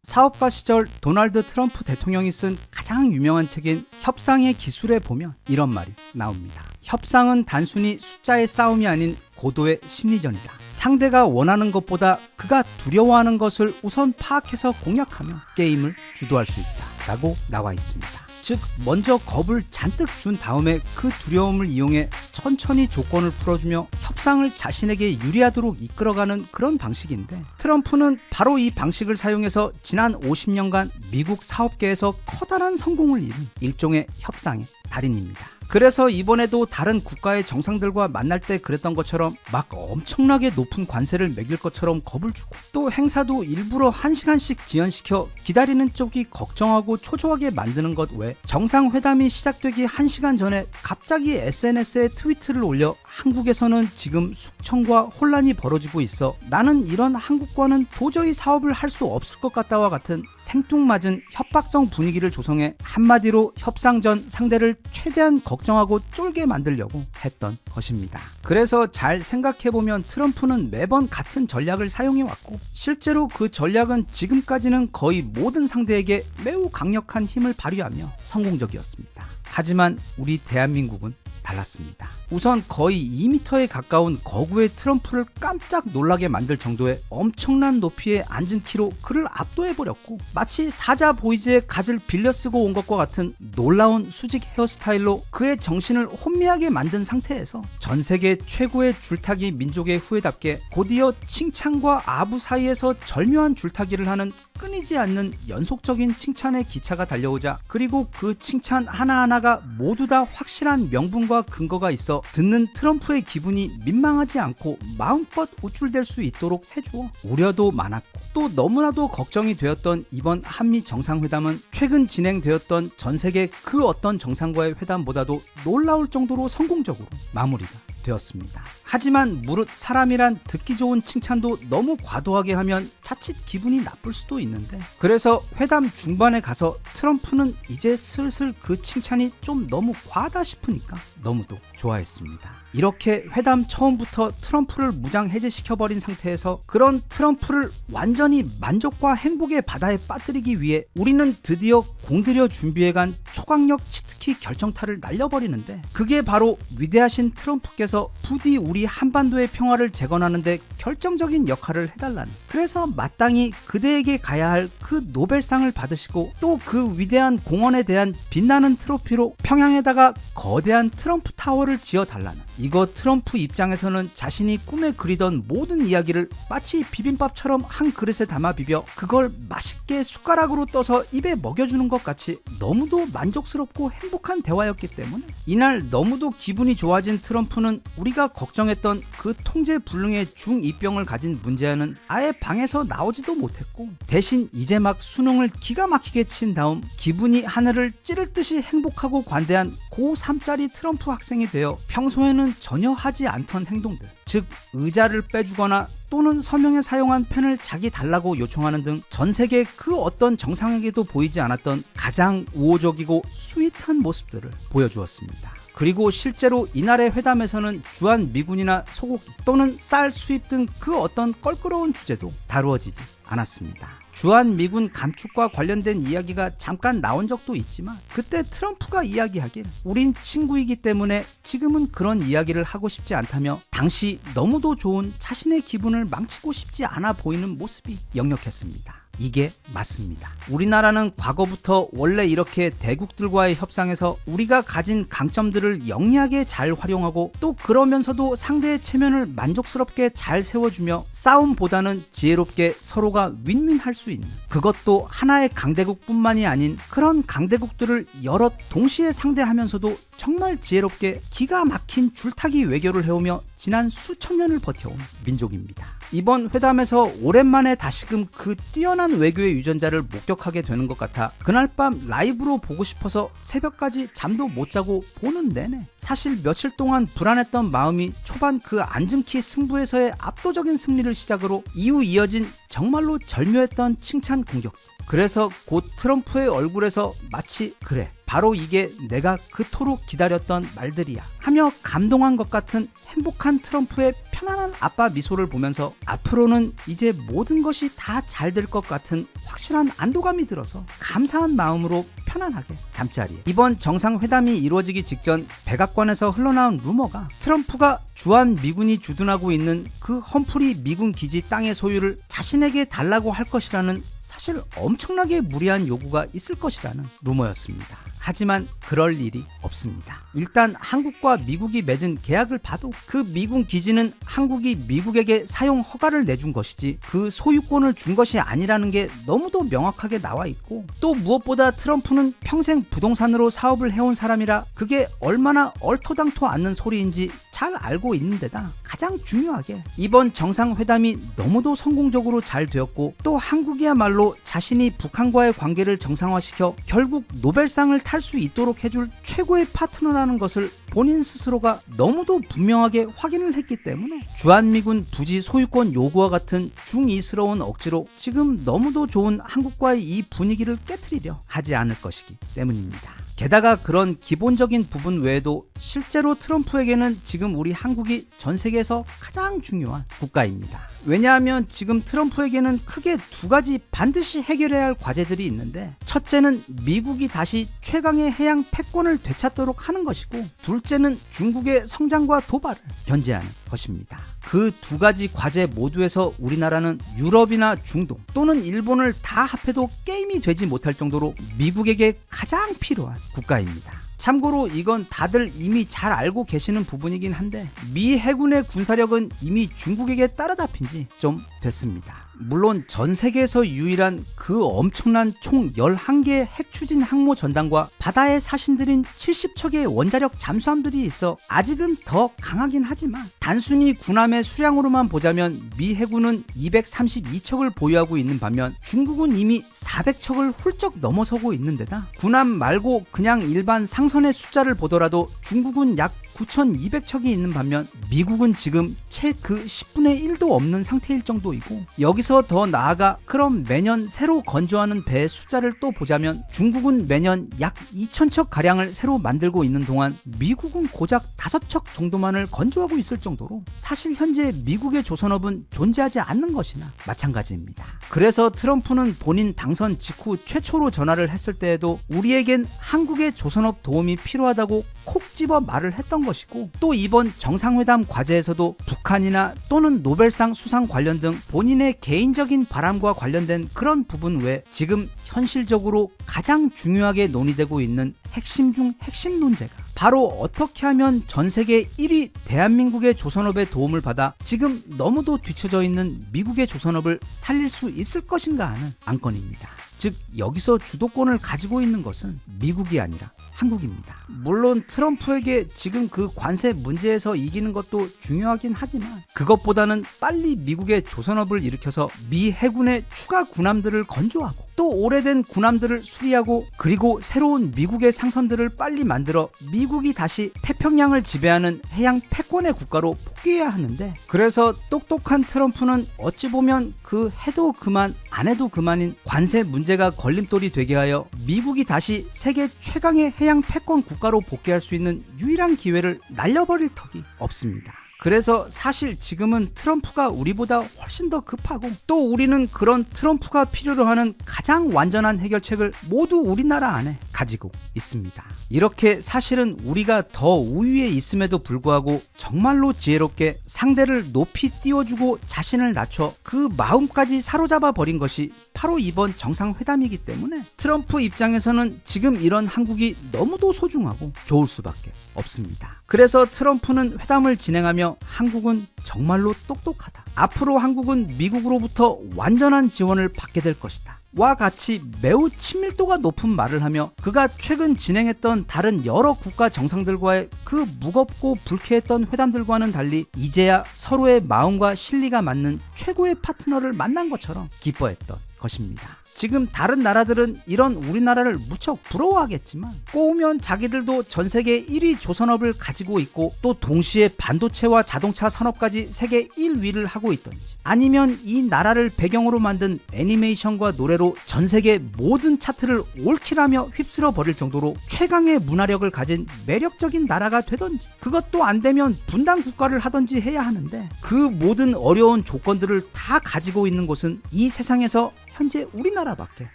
사업가 시절 도널드 트럼프 대통령이 쓴 가장 유명한 책인 협상의 기술에 보면 이런 말이 나옵니다. 협상은 단순히 숫자의 싸움이 아닌 고도의 심리전이다. 상대가 원하는 것보다 그가 두려워하는 것을 우선 파악해서 공략하며 게임을 주도할 수 있다 라고 나와 있습니다. 즉 먼저 겁을 잔뜩 준 다음에 그 두려움을 이용해 천천히 조건을 풀어주며 협상을 자신에게 유리하도록 이끌어가는 그런 방식인데, 트럼프는 바로 이 방식을 사용해서 지난 50년간 미국 사업계에서 커다란 성공을 이룬 일종의 협상의 달인입니다. 그래서 이번에도 다른 국가의 정상들과 만날 때 그랬던 것처럼 막 엄청나게 높은 관세를 매길 것처럼 겁을 주고, 또 행사도 일부러 1시간씩 지연시켜 기다리는 쪽이 걱정하고 초조하게 만드는 것 외에 정상회담이 시작되기 1시간 전에 갑자기 SNS에 트위트를 올려 한국에서는 지금 숙청과 혼란이 벌어지고 있어 나는 이런 한국과는 도저히 사업을 할 수 없을 것 같다와 같은 생뚱맞은 협박성 분위기를 조성해 한마디로 협상 전 상대를 최대한 걱정하고 쫄게 만들려고 했던 것입니다. 그래서 잘 생각해보면 트럼프는 매번 같은 전략을 사용해왔고, 실제로 그 전략은 지금까지는 거의 모든 상대에게 매우 강력한 힘을 발휘하며 성공적이었습니다. 하지만 우리 대한민국은 달랐습니다. 우선 거의 2m에 가까운 거구의 트럼프를 깜짝 놀라게 만들 정도의 엄청난 높이에 앉은 키로 그를 압도해버렸고, 마치 사자 보이즈의 갓을 빌려 쓰고 온 것과 같은 놀라운 수직 헤어스타일로 그의 정신을 혼미하게 만든 상태에서 전 세계 최고의 줄타기 민족의 후예답게 곧이어 칭찬과 아부 사이에서 절묘한 줄타기를 하는 끊이지 않는 연속적인 칭찬의 기차가 달려오자, 그리고 그 칭찬 하나하나가 모두 다 확실한 명분과 근거가 있어 듣는 트럼프의 기분이 민망하지 않고 마음껏 우쭐댈 수 있도록 해주어 우려도 많았고, 또 너무나도 걱정이 되었던 이번 한미 정상회담은 최근 진행되었던 전 세계 그 어떤 정상과의 회담보다도 놀라울 정도로 성공적으로 마무리가 되었습니다. 하지만 무릇 사람이란 듣기 좋은 칭찬도 너무 과도하게 하면 자칫 기분이 나쁠 수도 있는데, 그래서 회담 중반에 가서 트럼프는 이제 슬슬 그 칭찬이 좀 너무 과하다 싶으니까 너무도 좋아했습니다. 이렇게 회담 처음부터 트럼프를 무장 해제시켜버린 상태에서 그런 트럼프를 완전히 만족과 행복의 바다에 빠뜨리기 위해 우리는 드디어 공들여 준비해간 초강력 치트키 결정타를 날려버리는데, 그게 바로 위대하신 트럼프께서 부디 우리 한반도의 평화를 재건하는 데 결정적인 역할을 해달라는, 그래서 마땅히 그대에게 가야 할 그 노벨상을 받으시고 또 그 위대한 공헌에 대한 빛나는 트로피로 평양에다가 거대한 트럼프 타워를 지어달라는, 이거 트럼프 입장에서는 자신이 꿈에 그리던 모든 이야기를 마치 비빔밥처럼 한 그릇에 담아 비벼 그걸 맛있게 숟가락으로 떠서 입에 먹여주는 것 같이 너무도 만족스럽고 행복한 대화였기 때문에, 이날 너무도 기분이 좋아진 트럼프는 우리가 걱정했던 그 통제불능의 중2병을 가진 문재인은 아예 방에서 나오지도 못했고, 대신 이제 막 수능을 기가 막히게 친 다음 기분이 하늘을 찌를 듯이 행복하고 관대한 고3짜리 트럼프 학생이 되어 평소에는 전혀 하지 않던 행동들, 즉 의자를 빼주거나 또는 서명에 사용한 펜을 자기 달라고 요청하는 등 전 세계 그 어떤 정상에게도 보이지 않았던 가장 우호적이고 스윗한 모습들을 보여주었습니다. 그리고 실제로 이날의 회담에서는 주한 미군이나 소고기 또는 쌀 수입 등 그 어떤 껄끄러운 주제도 다루어지지 않았습니다. 주한 미군 감축과 관련된 이야기가 잠깐 나온 적도 있지만, 그때 트럼프가 이야기하길 우린 친구이기 때문에 지금은 그런 이야기를 하고 싶지 않다며 당시 너무도 좋은 자신의 기분을 망치고 싶지 않아 보이는 모습이 역력했습니다. 이게 맞습니다. 우리나라는 과거부터 원래 이렇게 대국들과의 협상에서 우리가 가진 강점들을 영리하게 잘 활용하고, 또 그러면서도 상대의 체면을 만족스럽게 잘 세워주며 싸움보다는 지혜롭게 서로가 윈윈할 수 있는, 그것도 하나의 강대국뿐만이 아닌 그런 강대국들을 여럿 동시에 상대하면서도 정말 지혜롭게 기가 막힌 줄타기 외교를 해오며 지난 수천 년을 버텨온 민족입니다. 이번 회담에서 오랜만에 다시금 그 뛰어난 외교의 유전자를 목격하게 되는 것 같아 그날 밤 라이브로 보고 싶어서 새벽까지 잠도 못 자고 보는 내내 사실 며칠 동안 불안했던 마음이 초반 그 앉은키 승부에서의 압도적인 승리를 시작으로 이후 이어진 정말로 절묘했던 칭찬 공격, 그래서 곧 트럼프의 얼굴에서 마치 그래 바로 이게 내가 그토록 기다렸던 말들이야 하며 감동한 것 같은 행복한 트럼프의 편안한 아빠 미소를 보면서 앞으로는 이제 모든 것이 다 잘 될 것 같은 확실한 안도감이 들어서 감사한 마음으로 편안하게 잠자리에. 이번 정상회담이 이루어지기 직전 백악관에서 흘러나온 루머가 트럼프가 주한 미군이 주둔하고 있는 그 험프리 미군 기지 땅의 소유를 자신에게 달라고 할 것이라는 사실 엄청나게 무리한 요구가 있을 것이라는 루머였습니다. 하지만 그럴 일이 없습니다. 일단 한국과 미국이 맺은 계약을 봐도 그 미군 기지는 한국이 미국에게 사용 허가를 내준 것이지 그 소유권을 준 것이 아니라는 게 너무도 명확하게 나와 있고, 또 무엇보다 트럼프는 평생 부동산으로 사업을 해온 사람이라 그게 얼마나 얼토당토 않는 소리인지 잘 알고 있는 데다 가장 중요하게 이번 정상회담이 너무도 성공적으로 잘 되었고, 또 한국이야말로 자신이 북한과의 관계를 정상화시켜 결국 노벨상을 탈 수 있도록 해줄 최고의 파트너라는 것을 본인 스스로가 너무도 분명하게 확인을 했기 때문에 주한미군 부지 소유권 요구와 같은 중이스러운 억지로 지금 너무도 좋은 한국과의 이 분위기를 깨트리려 하지 않을 것이기 때문입니다. 게다가 그런 기본적인 부분 외에도 실제로 트럼프에게는 지금 우리 한국이 전 세계에서 가장 중요한 국가입니다. 왜냐하면 지금 트럼프에게는 크게 두 가지 반드시 해결해야 할 과제들이 있는데, 첫째는 미국이 다시 최강의 해양 패권을 되찾도록 하는 것이고, 둘째는 중국의 성장과 도발을 견제하는 것입니다. 그 두 가지 과제 모두에서 우리나라는 유럽이나 중동 또는 일본을 다 합해도 게임이 되지 못할 정도로 미국에게 가장 필요한 국가입니다. 참고로 이건 다들 이미 잘 알고 계시는 부분이긴 한데, 미 해군의 군사력은 이미 중국에게 따라잡힌 지 좀 됐습니다. 물론 전 세계에서 유일한 그 엄청난 총 11개의 핵추진 항모 전단과 바다의 사신들인 70척의 원자력 잠수함들이 있어 아직은 더 강하긴 하지만, 단순히 군함의 수량으로만 보자면 미 해군은 232척을 보유하고 있는 반면 중국은 이미 400척을 훌쩍 넘어서고 있는 데다, 군함 말고 그냥 일반 상선의 숫자를 보더라도 중국은 약 9,200척이 있는 반면 미국은 지금 채 그 10분의 1도 없는 상태일 정도이고, 여기서 더 나아가 그럼 매년 새로 건조하는 배의 숫자를 또 보자면 중국은 매년 약 2,000척 가량을 새로 만들고 있는 동안 미국은 고작 5척 정도만을 건조하고 있을 정도로 사실 현재 미국의 조선업은 존재하지 않는 것이나 마찬가지입니다. 그래서 트럼프는 본인 당선 직후 최초로 전화를 했을 때에도 우리에겐 한국의 조선업 도움이 필요하다고 콕 집어 말을 했던 것이고, 또 이번 정상회담 과제에서도 북한이나 또는 노벨상 수상 관련 등 본인의 개인적인 바람과 관련된 그런 부분 외에 지금 현실적으로 가장 중요하게 논의되고 있는 핵심 중 핵심 논제가 바로 어떻게 하면 전 세계 1위 대한민국의 조선업의 도움을 받아 지금 너무도 뒤처져 있는 미국의 조선업을 살릴 수 있을 것인가 하는 안건입니다. 즉 여기서 주도권을 가지고 있는 것은 미국이 아니라 한국입니다. 물론 트럼프에게 지금 그 관세 문제에서 이기는 것도 중요하긴 하지만, 그것보다는 빨리 미국의 조선업을 일으켜서 미 해군의 추가 군함들을 건조하고 또 오래된 군함들을 수리하고, 그리고 새로운 미국의 상선들을 빨리 만들어 미국이 다시 태평양을 지배하는 해양 패권의 국가로 복귀해야 하는데, 그래서 똑똑한 트럼프는 어찌 보면 그 해도 그만 안 해도 그만인 관세 문제가 걸림돌이 되게 하여 미국이 다시 세계 최강의 해양 패권 국가로 복귀할 수 있는 유일한 기회를 날려버릴 턱이 없습니다. 그래서 사실 지금은 트럼프가 우리보다 훨씬 더 급하고, 또 우리는 그런 트럼프가 필요로 하는 가장 완전한 해결책을 모두 우리나라 안에 가지고 있습니다. 이렇게 사실은 우리가 더 우위에 있음에도 불구하고 정말로 지혜롭게 상대를 높이 띄워주고 자신을 낮춰 그 마음까지 사로잡아 버린 것이 바로 이번 정상회담이기 때문에 트럼프 입장에서는 지금 이런 한국이 너무도 소중하고 좋을 수밖에 없습니다. 그래서 트럼프는 회담을 진행하며 한국은 정말로 똑똑하다, 앞으로 한국은 미국으로부터 완전한 지원을 받게 될 것이다 와 같이 매우 친밀도가 높은 말을 하며, 그가 최근 진행했던 다른 여러 국가 정상들과의 그 무겁고 불쾌했던 회담들과는 달리 이제야 서로의 마음과 실리가 맞는 최고의 파트너를 만난 것처럼 기뻐했던 것입니다. 지금 다른 나라들은 이런 우리나라를 무척 부러워하겠지만 꼬우면 자기들도 전세계 1위 조선업을 가지고 있고 또 동시에 반도체와 자동차 산업까지 세계 1위를 하고 있던지, 아니면 이 나라를 배경으로 만든 애니메이션과 노래로 전세계 모든 차트를 올킬하며 휩쓸어 버릴 정도로 최강의 문화력을 가진 매력적인 나라가 되던지, 그것도 안 되면 분단 국가를 하던지 해야 하는데, 그 모든 어려운 조건들을 다 가지고 있는 곳은 이 세상에서 현재 우리나라밖에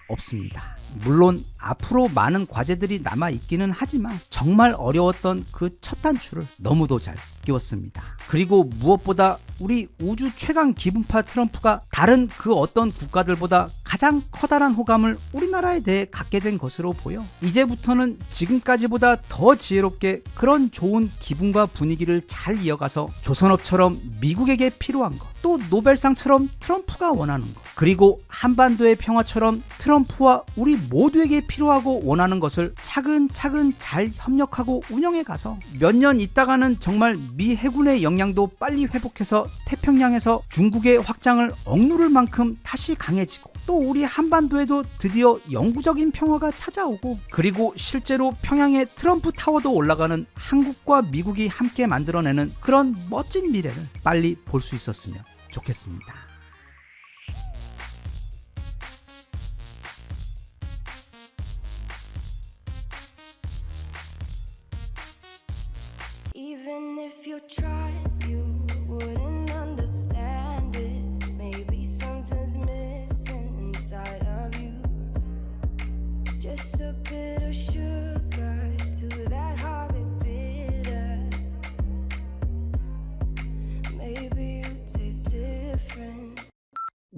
없습니다. 물론 앞으로 많은 과제들이 남아 있기는 하지만 정말 어려웠던 그 첫 단추를 너무도 잘 끼웠습니다. 그리고 무엇보다 우리 우주 최강 기분파 트럼프가 다른 그 어떤 국가들보다 가장 커다란 호감을 우리나라에 대해 갖게 된 것으로 보여 이제부터는 지금까지보다 더 지혜롭게 그런 좋은 기분과 분위기를 잘 이어가서 조선업처럼 미국에게 필요한 것, 또 노벨상처럼 트럼프가 원하는 것, 그리고 한반도의 평화처럼 트럼프와 우리 모두에게 필요하고 원하는 것을 차근차근 잘 협력하고 운영해 가서 몇 년 있다가는 정말 미 해군의 역량도 빨리 회복해서 태평양에서 중국의 확장을 억누를 만큼 다시 강해지고, 또 우리 한반도에도 드디어 영구적인 평화가 찾아오고, 그리고 실제로 평양에 트럼프 타워도 올라가는 한국과 미국이 함께 만들어내는 그런 멋진 미래를 빨리 볼 수 있었으면 좋겠습니다. Even if you tried, you wouldn't understand it. Maybe something's missing inside of you. Just a bit of sugar to that horrid bitter. Maybe you taste different.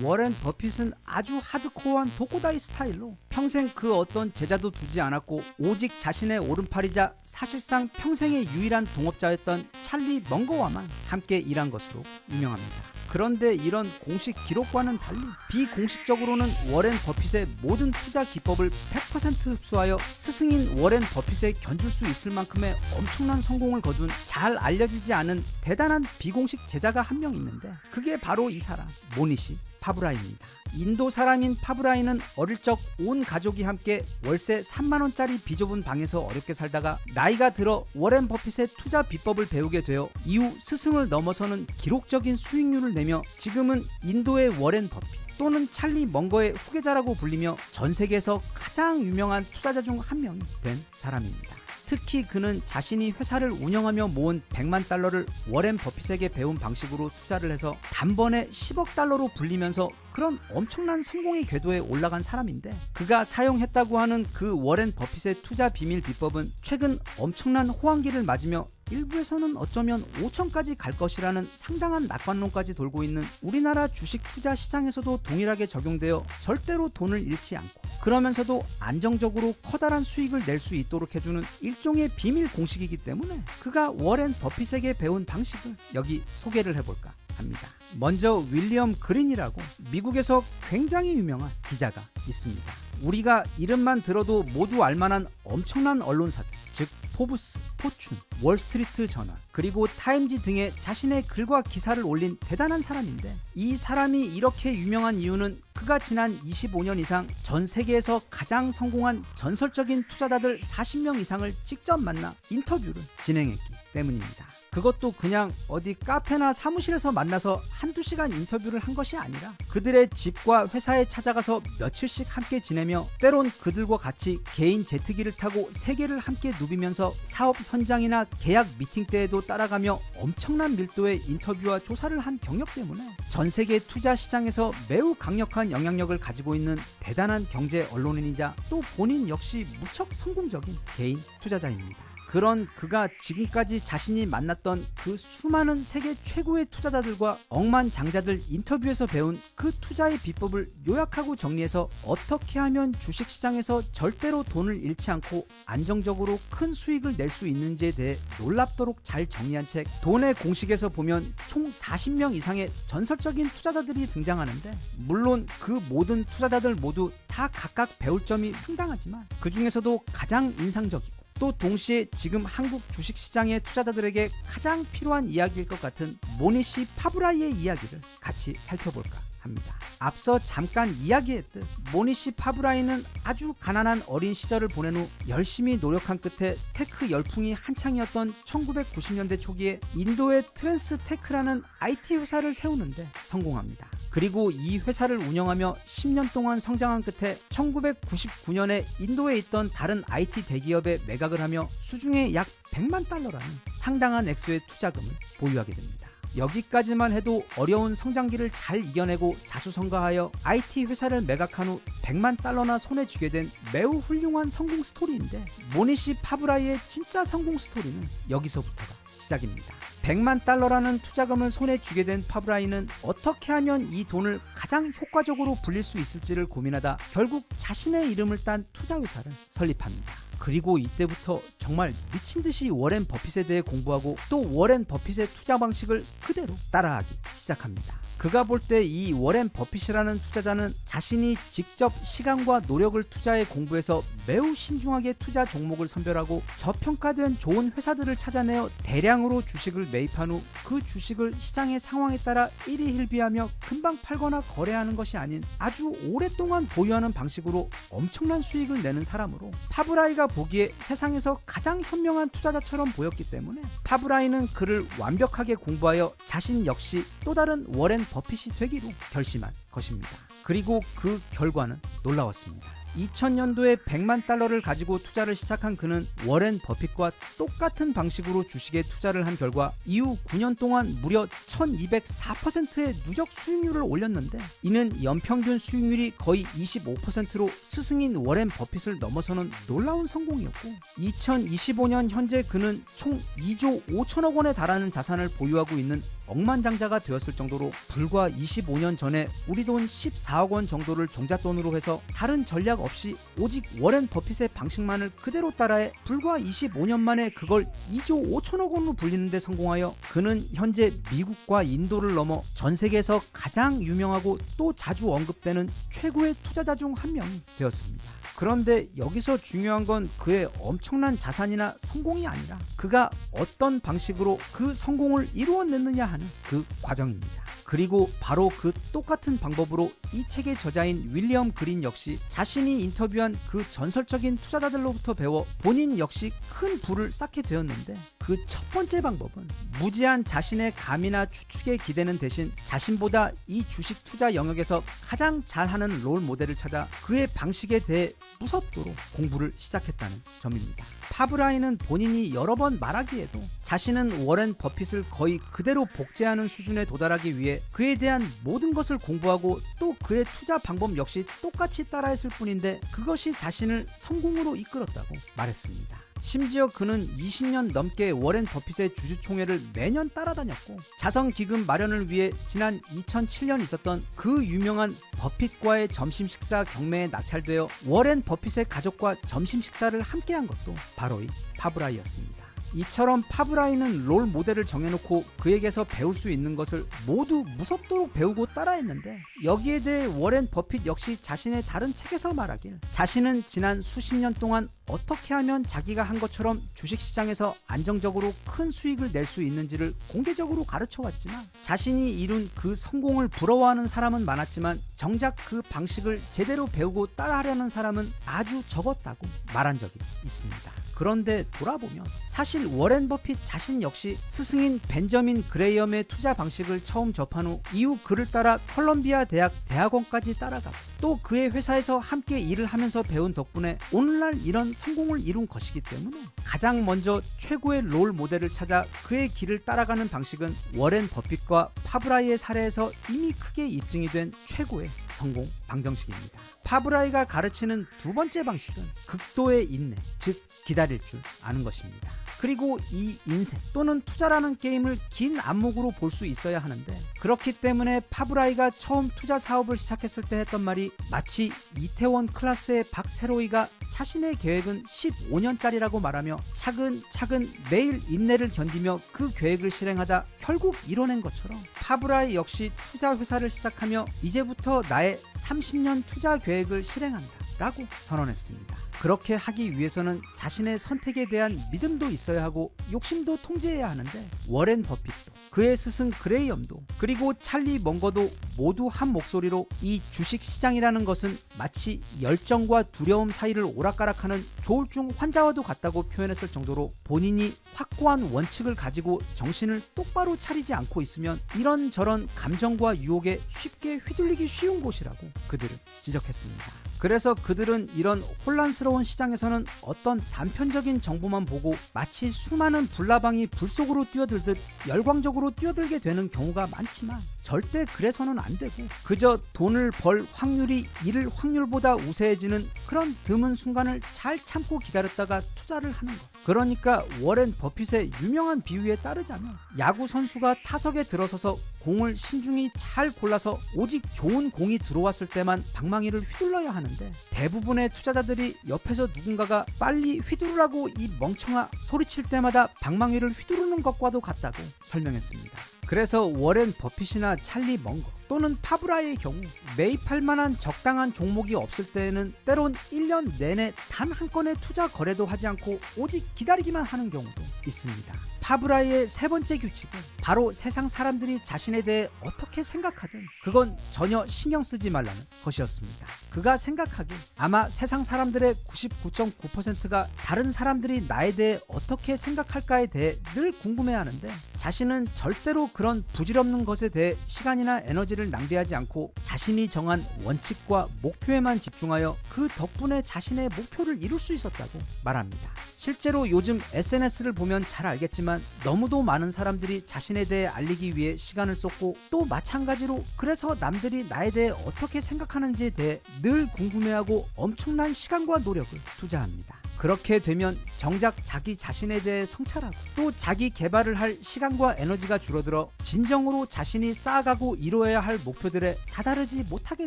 워렌 버핏은 아주 하드코어한 도코다이 스타일로 평생 그 어떤 제자도 두지 않았고 오직 자신의 오른팔이자 사실상 평생의 유일한 동업자였던 찰리 멍거와만 함께 일한 것으로 유명합니다. 그런데 이런 공식 기록과는 달리 비공식적으로는 워렌 버핏의 모든 투자 기법을 100% 흡수하여 스승인 워렌 버핏에 견줄 수 있을 만큼의 엄청난 성공을 거둔 잘 알려지지 않은 대단한 비공식 제자가 한 명 있는데, 그게 바로 이 사람, 모니시 파브라이입니다. 인도 사람인 파브라이는 어릴 적 온 가족이 함께 월세 3만원짜리 비좁은 방에서 어렵게 살다가 나이가 들어 워렌 버핏의 투자 비법을 배우게 되어 이후 스승을 넘어서는 기록적인 수익률을 내며 지금은 인도의 워렌 버핏 또는 찰리 멍거의 후계자라고 불리며 전 세계에서 가장 유명한 투자자 중 한 명이 된 사람입니다. 특히 그는 자신이 회사를 운영하며 모은 100만 달러를 워렌 버핏에게 배운 방식으로 투자를 해서 단번에 10억 달러로 불리면서 그런 엄청난 성공의 궤도에 올라간 사람인데, 그가 사용했다고 하는 그 워렌 버핏의 투자 비밀 비법은 최근 엄청난 호황기를 맞으며 일부에서는 어쩌면 5천까지 갈 것이라는 상당한 낙관론까지 돌고 있는 우리나라 주식 투자 시장에서도 동일하게 적용되어 절대로 돈을 잃지 않고 그러면서도 안정적으로 커다란 수익을 낼 수 있도록 해주는 일종의 비밀 공식이기 때문에 그가 워렌 버핏에게 배운 방식을 여기 소개를 해볼까 합니다. 먼저 윌리엄 그린이라고 미국에서 굉장히 유명한 기자가 있습니다. 우리가 이름만 들어도 모두 알만한 엄청난 언론사들, 즉 포브스, 포춘, 월스트리트 저널, 그리고 타임지 등의 자신의 글과 기사를 올린 대단한 사람인데, 이 사람이 이렇게 유명한 이유는 그가 지난 25년 이상 전 세계에서 가장 성공한 전설적인 투자자들 40명 이상을 직접 만나 인터뷰를 진행했기 때문입니다. 그것도 그냥 어디 카페나 사무실에서 만나서 한두 시간 인터뷰를 한 것이 아니라 그들의 집과 회사에 찾아가서 며칠씩 함께 지내며 때론 그들과 같이 개인 제트기를 타고 세계를 함께 누비면서 사업 현장이나 계약 미팅 때에도 따라가며 엄청난 밀도의 인터뷰와 조사를 한 경력 때문에 전 세계 투자 시장에서 매우 강력한 영향력을 가지고 있는 대단한 경제 언론인이자 또 본인 역시 무척 성공적인 개인 투자자입니다. 그런 그가 지금까지 자신이 만났던 그 수많은 세계 최고의 투자자들과 억만장자들 인터뷰에서 배운 그 투자의 비법을 요약하고 정리해서 어떻게 하면 주식시장에서 절대로 돈을 잃지 않고 안정적으로 큰 수익을 낼 수 있는지에 대해 놀랍도록 잘 정리한 책 돈의 공식에서 보면 총 40명 이상의 전설적인 투자자들이 등장하는데, 물론 그 모든 투자자들 모두 다 각각 배울 점이 상당하지만 그 중에서도 가장 인상적이고 또 동시에 지금 한국 주식시장의 투자자들에게 가장 필요한 이야기일 것 같은 모니시 파브라이의 이야기를 같이 살펴볼까 합니다. 앞서 잠깐 이야기했듯 모니시 파브라이는 아주 가난한 어린 시절을 보낸 후 열심히 노력한 끝에 테크 열풍이 한창이었던 1990년대 초기에 인도의 트랜스테크라는 IT 회사를 세우는데 성공합니다. 그리고 이 회사를 운영하며 10년 동안 성장한 끝에 1999년에 인도에 있던 다른 IT 대기업에 매각을 하며 수중에 약 100만 달러라는 상당한 액수의 투자금을 보유하게 됩니다. 여기까지만 해도 어려운 성장기를 잘 이겨내고 자수성가하여 IT 회사를 매각한 후 100만 달러나 손에 쥐게 된 매우 훌륭한 성공 스토리인데, 모니시 파브라이의 진짜 성공 스토리는 여기서부터가 시작입니다. 100만 달러라는 투자금을 손에 쥐게 된 파브라이는 어떻게 하면 이 돈을 가장 효과적으로 불릴 수 있을지를 고민하다 결국 자신의 이름을 딴 투자회사를 설립합니다. 그리고 이때부터 정말 미친듯이 워렌 버핏에 대해 공부하고 또 워렌 버핏의 투자 방식을 그대로 따라하기 시작합니다. 그가 볼 때 이 워렌 버핏이라는 투자자는 자신이 직접 시간과 노력을 투자해 공부해서 매우 신중하게 투자 종목을 선별하고 저평가된 좋은 회사들을 찾아내어 대량으로 주식을 매입한 후 그 주식을 시장의 상황에 따라 일희일비하며 금방 팔거나 거래하는 것이 아닌 아주 오랫동안 보유하는 방식으로 엄청난 수익을 내는 사람으로 파브라이가 보기에 세상에서 가장 현명한 투자자처럼 보였기 때문에 파브라이는 그를 완벽하게 공부하여 자신 역시 또 다른 워렌 버핏이 되기로 결심한 것입니다. 그리고 그 결과는 놀라웠습니다. 2000년도에 100만 달러를 가지고 투자를 시작한 그는 워렌 버핏과 똑같은 방식으로 주식에 투자를 한 결과 이후 9년 동안 무려 1204%의 누적 수익률을 올렸는데, 이는 연평균 수익률이 거의 25%로 스승인 워렌 버핏을 넘어서는 놀라운 성공이었고, 2025년 현재 그는 총 2조 5천억 원에 달하는 자산을 보유하고 있는 억만장자가 되었을 정도로 불과 25년 전에 우리 돈 14억 원 정도를 종잣돈으로 해서 다른 전략 없이 오직 워렌 버핏의 방식만을 그대로 따라해 불과 25년 만에 그걸 2조 5천억 원으로 불리는 데 성공하여 그는 현재 미국과 인도를 넘어 전 세계에서 가장 유명하고 또 자주 언급되는 최고의 투자자 중 한 명이 되었습니다. 그런데 여기서 중요한 건 그의 엄청난 자산이나 성공이 아니라 그가 어떤 방식으로 그 성공을 이루어냈느냐 하는 그 과정입니다. 그리고 바로 그 똑같은 방법으로 이 책의 저자인 윌리엄 그린 역시 자신이 인터뷰한 그 전설적인 투자자들로부터 배워 본인 역시 큰 부를 쌓게 되었는데, 그 첫 번째 방법은 무지한 자신의 감이나 추측에 기대는 대신 자신보다 이 주식 투자 영역에서 가장 잘하는 롤 모델을 찾아 그의 방식에 대해 무섭도록 공부를 시작했다는 점입니다. 파브라이는 본인이 여러 번 말하기에도 자신은 워렌 버핏을 거의 그대로 복제하는 수준에 도달하기 위해 그에 대한 모든 것을 공부하고 또 그의 투자 방법 역시 똑같이 따라했을 뿐인데 그것이 자신을 성공으로 이끌었다고 말했습니다. 심지어 그는 20년 넘게 워렌 버핏의 주주총회를 매년 따라다녔고, 자선기금 마련을 위해 지난 2007년 있었던 그 유명한 버핏과의 점심 식사 경매에 낙찰되어 워렌 버핏의 가족과 점심 식사를 함께한 것도 바로 이 파브라이였습니다. 이처럼 파브라이는 롤 모델을 정해놓고 그에게서 배울 수 있는 것을 모두 무섭도록 배우고 따라했는데, 여기에 대해 워렌 버핏 역시 자신의 다른 책에서 말하길 자신은 지난 수십 년 동안 어떻게 하면 자기가 한 것처럼 주식시장에서 안정적으로 큰 수익을 낼 수 있는지를 공개적으로 가르쳐왔지만, 자신이 이룬 그 성공을 부러워하는 사람은 많았지만 정작 그 방식을 제대로 배우고 따라하려는 사람은 아주 적었다고 말한 적이 있습니다. 그런데 돌아보면 사실 워렌 버핏 자신 역시 스승인 벤저민 그레이엄의 투자 방식을 처음 접한 후 이후 그를 따라 컬럼비아 대학 대학원까지 따라가고 또 그의 회사에서 함께 일을 하면서 배운 덕분에 오늘날 이런 성공을 이룬 것이기 때문에 가장 먼저 최고의 롤 모델을 찾아 그의 길을 따라가는 방식은 워렌 버핏과 파브라이의 사례에서 이미 크게 입증이 된 최고의 성공 방정식입니다. 파브라이가 가르치는 두 번째 방식은 극도의 인내, 즉 기다릴 줄 아는 것입니다. 그리고 이 인생 또는 투자라는 게임을 긴 안목으로 볼 수 있어야 하는데, 그렇기 때문에 파브라이가 처음 투자 사업을 시작했을 때 했던 말이 마치 이태원 클라스의 박세로이가 자신의 계획은 15년짜리라고 말하며 차근차근 매일 인내를 견디며 그 계획을 실행하다 결국 이뤄낸 것처럼, 파브라이 역시 투자 회사를 시작하며 이제부터 나의 30년 투자 계획을 실행한다 라고 선언했습니다. 그렇게 하기 위해서는 자신의 선택에 대한 믿음도 있어야 하고 욕심도 통제해야 하는데, 워렌 버핏도 그의 스승 그레이엄도 그리고 찰리 먼거도 모두 한 목소리로 이 주식시장이라는 것은 마치 열정과 두려움 사이를 오락가락하는 조울증 환자와도 같다고 표현했을 정도로 본인이 확고한 원칙을 가지고 정신을 똑바로 차리지 않고 있으면 이런저런 감정과 유혹에 쉽게 휘둘리기 쉬운 곳이라고 그들은 지적했습니다. 그래서 그들은 이런 혼란스러운 시장에서는 어떤 단편적인 정보만 보고 마치 수많은 불나방이 불 속으로 뛰어들듯 열광적으로 뛰어들게 되는 경우가 많지만 절대 그래서는 안 되고 그저 돈을 벌 확률이 잃을 확률보다 우세해지는 그런 드문 순간을 잘 참고 기다렸다가 투자를 하는 것. 그러니까 워렌 버핏의 유명한 비유에 따르자면 야구 선수가 타석에 들어서서 공을 신중히 잘 골라서 오직 좋은 공이 들어왔을 때만 방망이를 휘둘러야 하는데 대부분의 투자자들이 옆에서 누군가가 빨리 휘두르라고 이 멍청아 소리칠 때마다 방망이를 휘두르는 것과도 같다고 설명했습니다. 그래서 워렌 버핏이나 찰리 먼거 또는 파브라의 경우 매입할 만한 적당한 종목이 없을 때에는 때론 1년 내내 단 한 건의 투자 거래도 하지 않고 오직 기다리기만 하는 경우도 있습니다. 파브라의 세 번째 규칙은 바로 세상 사람들이 자신에 대해 어떻게 생각하든 그건 전혀 신경 쓰지 말라는 것이었습니다. 그가 생각하길 아마 세상 사람들의 99.9%가 다른 사람들이 나에 대해 어떻게 생각할까에 대해 늘 궁금해하는데 자신은 절대로 그런 부질없는 것에 대해 시간이나 에너지를 낭비하지 않고 자신이 정한 원칙과 목표에만 집중하여 그 덕분에 자신의 목표를 이룰 수 있었다고 말합니다. 실제로 요즘 SNS를 보면 잘 알겠지만 너무도 많은 사람들이 자신에 대해 알리기 위해 시간을 쏟고 또 마찬가지로 그래서 남들이 나에 대해 어떻게 생각하는지에 대해 늘 궁금해하고 엄청난 시간과 노력을 투자합니다. 그렇게 되면 정작 자기 자신에 대해 성찰하고 또 자기 개발을 할 시간과 에너지가 줄어들어 진정으로 자신이 쌓아가고 이루어야 할 목표들에 다다르지 못하게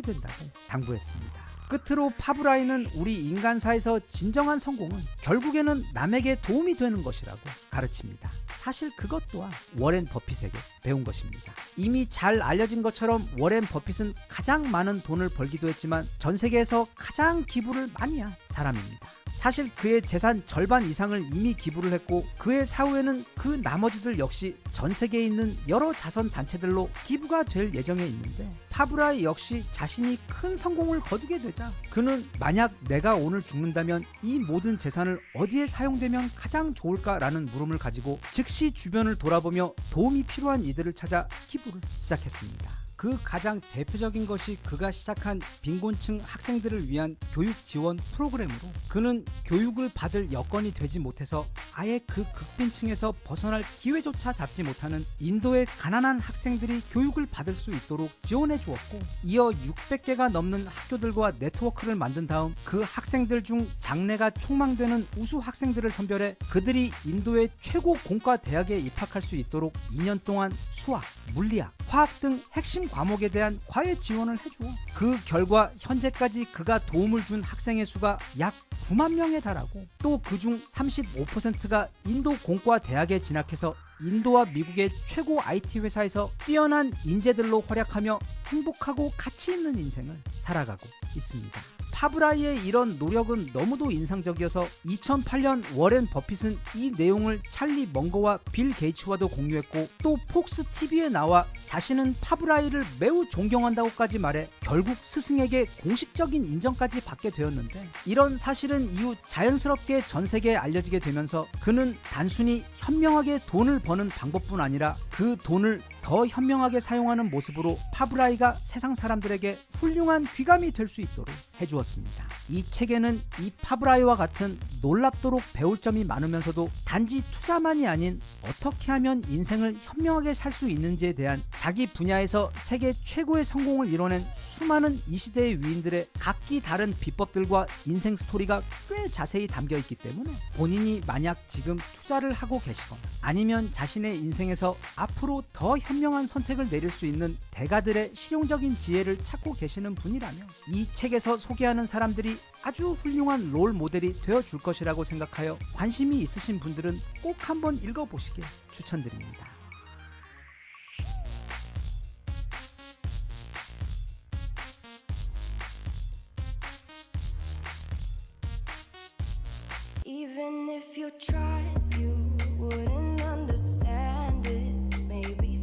된다고 당부했습니다. 끝으로 파브라이는 우리 인간사에서 진정한 성공은 결국에는 남에게 도움이 되는 것이라고 가르칩니다. 사실 그것 또한 워렌 버핏에게 배운 것입니다. 이미 잘 알려진 것처럼 워렌 버핏은 가장 많은 돈을 벌기도 했지만 전 세계에서 가장 기부를 많이 한 사람입니다. 사실 그의 재산 절반 이상을 이미 기부를 했고 그의 사후에는 그 나머지들 역시 전 세계에 있는 여러 자선 단체들로 기부가 될 예정에 있는데 파브라이 역시 자신이 큰 성공을 거두게 되자 그는 만약 내가 오늘 죽는다면 이 모든 재산을 어디에 사용되면 가장 좋을까라는 물음을 가지고 즉시 주변을 돌아보며 도움이 필요한 이들을 찾아 기부를 시작했습니다. 그 가장 대표적인 것이 그가 시작한 빈곤층 학생들을 위한 교육 지원 프로그램으로 그는 교육을 받을 여건이 되지 못해서 아예 그 극빈층에서 벗어날 기회조차 잡지 못하는 인도의 가난한 학생들이 교육을 받을 수 있도록 지원해 주었고 이어 600개가 넘는 학교들과 네트워크를 만든 다음 그 학생들 중 장래가 촉망되는 우수 학생들을 선별해 그들이 인도의 최고 공과 대학에 입학할 수 있도록 2년 동안 수학, 물리학, 화학 등 핵심 과목에 대한 과외 지원을 해주어 그 결과 현재까지 그가 도움을 준 학생의 수가 약 9만 명에 달하고 또 그중 35%가 인도 공과 대학에 진학해서 인도와 미국의 최고 IT 회사에서 뛰어난 인재들로 활약하며 행복하고 가치 있는 인생을 살아가고 있습니다. 파브라이의 이런 노력은 너무도 인상적이어서 2008년 워렌 버핏은 이 내용을 찰리 먼거와 빌 게이츠와도 공유했고 또 폭스 TV에 나와 자신은 파브라이를 매우 존경한다고까지 말해 결국 스승에게 공식적인 인정까지 받게 되었는데 이런 사실은 이후 자연스럽게 전 세계에 알려지게 되면서 그는 단순히 현명하게 돈을 버는 방법뿐 아니라 그 돈을 더 현명하게 사용하는 모습으로 파브라이가 세상 사람들에게 훌륭한 귀감이 될 수 있도록 해주었습니다. 이 책에는 이 파브라이와 같은 놀랍도록 배울 점이 많으면서도 단지 투자만이 아닌 어떻게 하면 인생을 현명하게 살 수 있는지에 대한 자기 분야에서 세계 최고의 성공을 이뤄낸 수많은 이 시대의 위인들의 각기 다른 비법들과 인생 스토리가 꽤 자세히 담겨 있기 때문에 본인이 만약 지금 투자를 하고 계시거나 아니면 자신의 인생에서 앞으로 더 현명한 선택을 내릴 수 있는 대가들의 실용적인 지혜를 찾고 계시는 분이라면 이 책에서 소개하는 사람들이 아주 훌륭한 롤 모델이 되어줄 것이라고 생각하여 관심이 있으신 분들은 꼭 한번 읽어보시길 추천드립니다. Even if you tried, you wouldn't understand it. Maybe